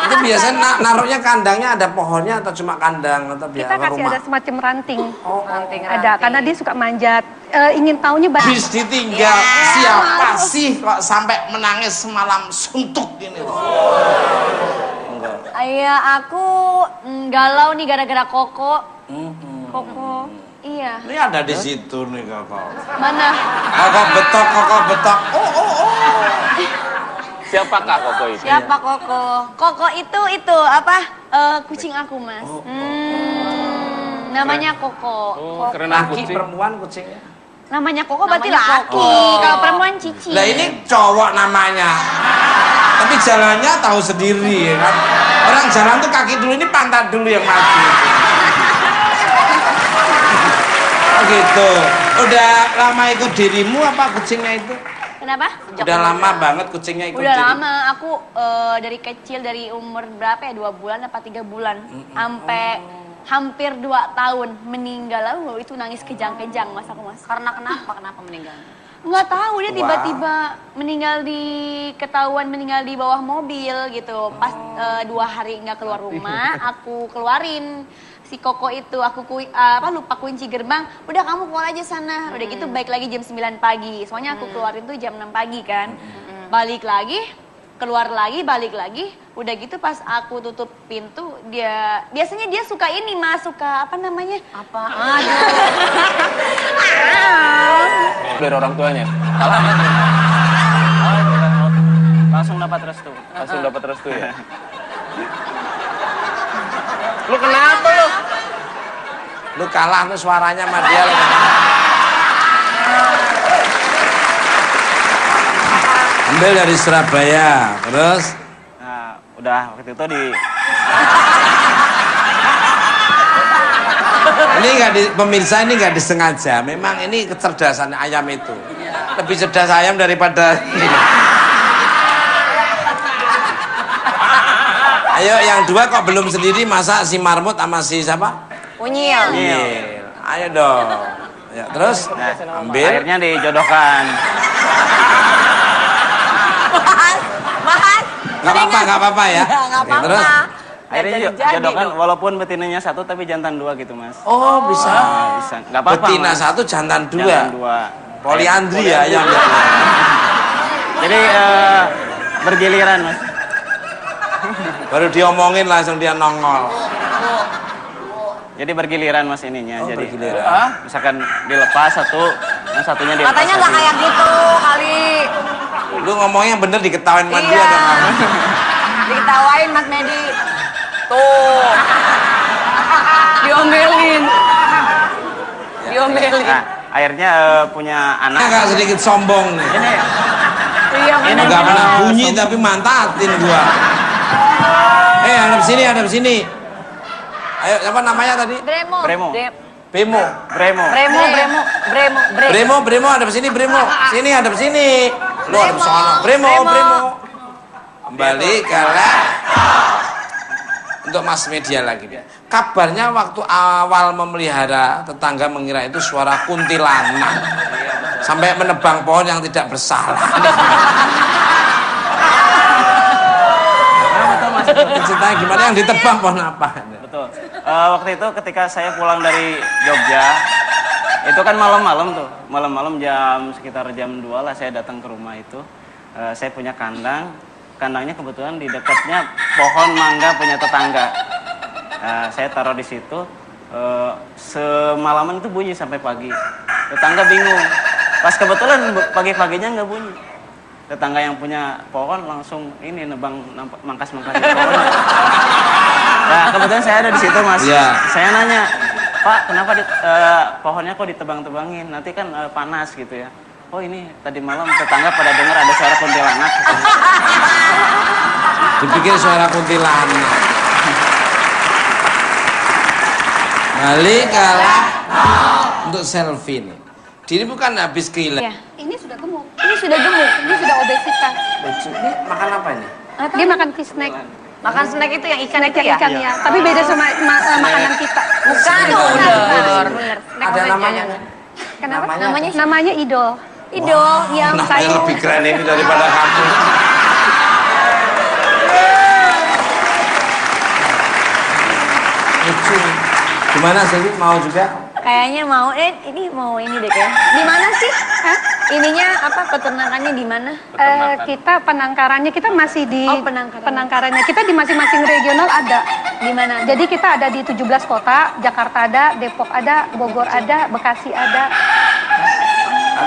Itu biasanya naruhnya kandangnya ada pohonnya atau cuma kandang atau biasa Kita kasih rumah? ada semacam ranting. Ranting. Ada karena dia suka manjat. Ingin taunya Habis ditinggal siapa sih kok sampai menangis semalam suntuk gini loh? Ayah aku galau nih gara-gara Koko. Koko. Iya. Ini ada di situ nih kakak. Mana? Kakak betok. Siapakah Koko itu? Siapa Koko? Koko itu apa? Kucing aku, Mas. Namanya Koko. Oh, keren Laki kucing. perempuan kucingnya. Namanya Koko berarti Namanya laki. Koko. Kalau perempuan Cici. Lah ini cowok namanya. Tapi jalannya tahu sendiri ya kan. Orang jalan tuh kaki dulu, ini pantat dulu yang maju. Oh gitu. Udah lama ikut dirimu apa kucingnya itu? Kenapa? Udah lama banget kucingnya ikut Udah diri. lama. Aku dari kecil dari umur berapa ya? 2 bulan apa 3 bulan. Sampai hampir 2 tahun meninggal. Lalu itu nangis kejang-kejang Mas aku, Mas. Karena kenapa meninggal? Nggak tahu dia Wah. tiba-tiba ketahuan meninggal di bawah mobil gitu. Pas 2 hari nggak keluar rumah, aku keluarin si Koko itu, lupa kunci gerbang. Udah kamu keluar aja sana. Udah gitu balik lagi jam 9 pagi. Soalnya aku keluarin tuh jam 6 pagi kan. Balik lagi, keluar lagi, balik lagi. Udah gitu pas aku tutup pintu, biasanya dia suka ini Mas, suka apa namanya? Apa? Dari orang tuanya. Langsung dapat restu. Langsung dapat restu ya. Lu kenapa lu? Lu kalah tuh suaranya sama dia. Ambil dari Surabaya, terus Nah, udah waktu itu ini pemirsa ini nggak disengaja. Memang ini kecerdasan ayam itu. Lebih cerdas ayam daripada. Ayo yang 2 kok belum sendiri, masa si marmut sama si siapa? Unyil. Unyil. Ayo dong. Ya, terus ambil. akhirnya dijodohkan. Mas. Nggak apa-apa ya. Nggak Oke, terus. Akhirnya jadi dijodohkan dong. walaupun betinanya 1 tapi jantan 2 gitu Mas. Oh bisa. Bisa. Nggak apa-apa. Betina Mas. 1, jantan 2. Jantan 2. Poliandri ya ayam. Jadi bergiliran Mas. Baru diomongin langsung dia nongol. Jadi bergiliran Mas ininya. Oh, Jadi bergiliran. misalkan dilepas satu, yang satunya dilepas. Katanya nggak lagi. kayak gitu kali. Lu ngomongnya bener diketawain sama dia Iya. dong. Kamu. Diketawain Mas Medi. Tuh. Diomelin. Nah, akhirnya punya anak. Agak sedikit sombong nih. Ini Iya bener. Enggak pernah bunyi tapi mantatin gua. Hadap sini. Ayo, apa namanya tadi? Bremo. Bremo. Bemo. Bremo, hadap sini Bremo. Sini hadap sini. Lu hadap sono. Bremo. Kembali ke untuk mass media lagi. Kabarnya waktu awal memelihara, tetangga mengira itu suara kuntilanak. Sampai menebang pohon yang tidak bersalah. Ceritanya gimana, yang ditebang pohon apa? betul. Waktu itu ketika saya pulang dari Jogja, itu kan malam-malam tuh. Malam-malam sekitar jam 2 lah saya datang ke rumah itu. Saya punya kandang. Kandangnya kebetulan di dekatnya pohon mangga punya tetangga. Saya taruh di situ. Semalaman itu bunyi sampai pagi. Tetangga bingung. Pas kebetulan pagi-paginya nggak bunyi. tetangga yang punya pohon langsung ini nebang mangkas-mangkas pohon. Nah, kebetulan saya ada di situ, Mas. Iya. Saya nanya, Pak, kenapa pohonnya kok ditebang-tebangin? Nanti kan panas gitu ya. Oh, ini tadi malam tetangga pada dengar ada suara kuntilanak. Gitu. Dipikir suara kuntilanak. Balik kalah untuk selfie nih. Diri bukan habis kehilangan. Iya. Ini sudah gemuk. Ini sudah gemuk. Ini sudah obesitas. Ini makan apa ini? Dia makan fish snack. Makan snack itu yang ikan itu ya? Ikan ya. Tapi beda sama makanan kita. Bukan, Bener. Ada namanya. Kenapa? Namanya idol. Idol yang Namanya lebih keren ini daripada kamu. Lucu. Gimana sih? Mau juga? kayaknya mau ini mau ini deh kayak. Di mana sih? Hah? Ininya apa peternakannya di mana? Kita penangkarannya kita masih di penangkarannya. penangkarannya. Kita di masing-masing regional ada. Di mana? Jadi kita ada di 17 kota, Jakarta ada, Depok ada, Bogor ada, Bekasi ada.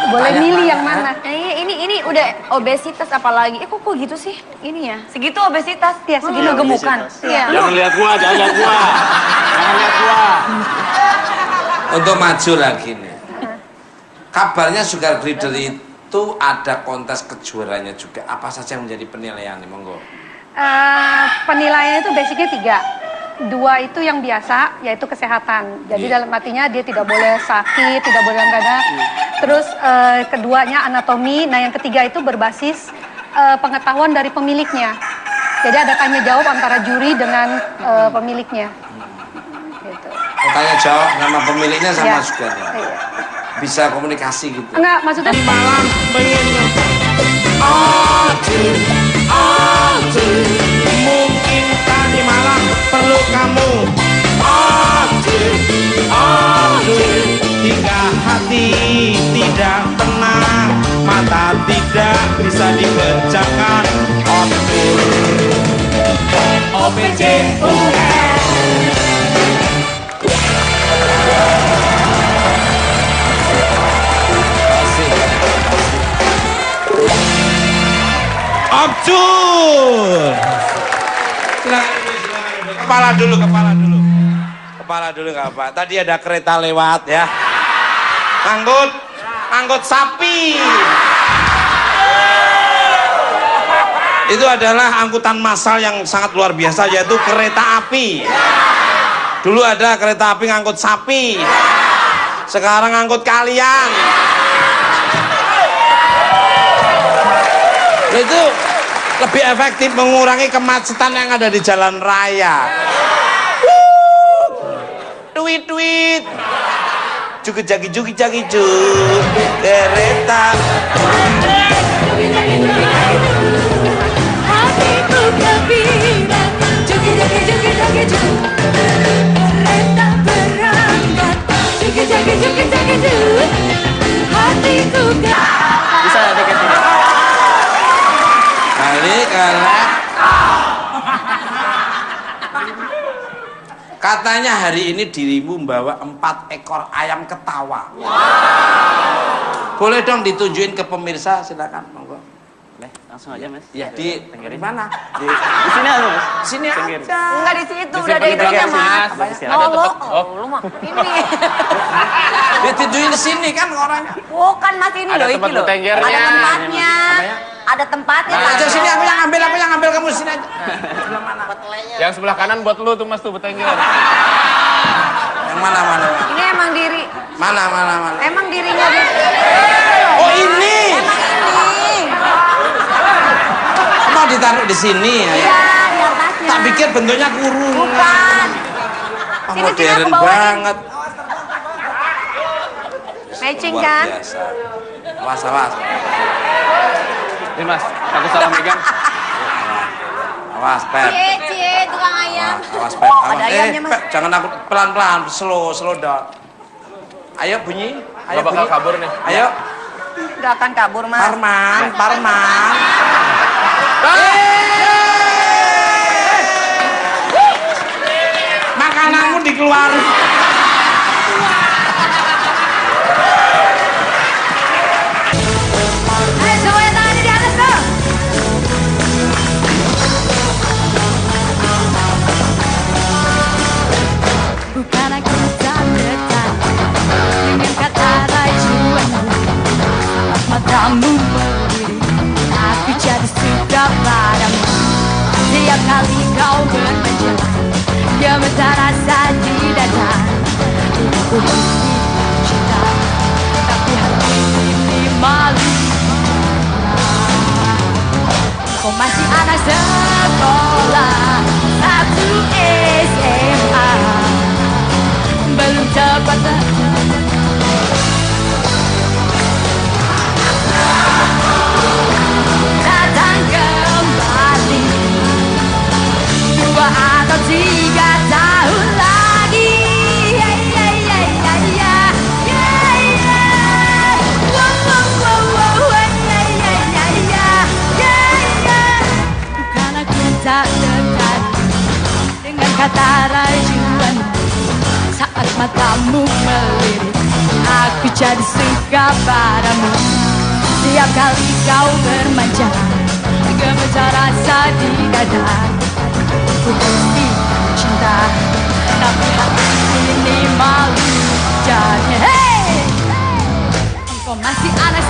Boleh milih yang mana? Ini udah obesitas apalagi. Kok gitu sih? Ini ya. Segitu obesitas? Ya, segitu gemukan. Iya. Jangan lihat gua, jangan lihat gua. Jangan lihat gua. Untuk maju lagi nih. Kabarnya Sugar Glider itu ada kontes kejuaraannya juga. Apa saja yang menjadi penilaian nih, monggo? Penilaiannya itu basicnya 3. 2 itu yang biasa, yaitu kesehatan. Jadi dalam artinya dia tidak boleh sakit, tidak boleh ada. Terus keduanya anatomi. Nah yang ketiga itu berbasis pengetahuan dari pemiliknya. Jadi ada tanya jawab antara juri dengan pemiliknya. Gitu. Tanya jawab nama pemiliknya sama Ya. juga nih. Iya. Bisa komunikasi gitu. Enggak, maksudnya Malam pengen mungkin tadi malam perlu kamu hingga hati tidak tenang, mata tidak bisa dikerjakan. Abjur. Silakan dulu. Kepala dulu nggak apa. Tadi ada kereta lewat ya. Angkut sapi. Itu adalah angkutan massal yang sangat luar biasa, yaitu kereta api. Dulu ada kereta api ngangkut sapi. Sekarang ngangkut kalian. Itu lebih efektif mengurangi kemacetan yang ada di jalan raya. Duit. Jagi kereta. Hatiku kebingungan, joget, kereta berangkat, joget, hatiku Bisa deket ini. Balik katanya hari ini dirimu membawa 4 ekor ayam ketawa. Boleh dong ditunjukin ke pemirsa, silakan, monggo. Boleh, langsung aja Mas. Ya di mana? Di sini aja Mas. Sini Pinggir. aja. Enggak di situ, Di udah ada sini itunya, pinggir, Mas. Mas. Ada Lu mah ini. Ditunjukin sini kan orangnya. Bukan Mas ini Ada loh, tempat iki loh. bertenggernya. Ada tempatnya. Namanya? Ada tempatnya. Nah, Mas. aja sini aku yang ambil kamu sini aja. Yang sebelah kanan buat lu tuh Mas tuh bertengger. Yang mana? Ini emang diri. Mana? Emang dirinya dia. Oh ini. Emang ini. Mau ditaruh di sini ya? Iya, di atasnya. Tak pikir bentuknya kurung. Bukan. Oh, Sini, modern aku bawain. banget. Matching Luar kan? biasa. Awas. Ini Mas, aku salah megang. Awas, Pep. Cie, tukang ayam. Awas, Pep. Awas. Ada ayamnya, Mas. Pep, jangan aku pelan-pelan, slow down. Ayo bunyi. Ayo Gak bakal bunyi. kabur nih. Ayo, Gak akan kabur, Mas. Parman. Makananmu dikeluarin. Ayo semuanya tangannya di atas dong. matamu melirik, aku jadi suka padamu. Tiap kali kau bermanja, gemetar rasa di dada. Aku mesti cinta, tapi hati ini malu. Kau masih anak sekolah 1 SMA, belum cepat datang kembali 2 atau 3 tahun lagi. Bukan aku yang tak dekat dengan kata rayuan. Saat matamu melirik, aku jadi suka padamu. Tiap kali kau bermanja, gemetar rasa di dada. Aku pasti cinta, tapi hati ini malu. Jadi hey, engkau masih anak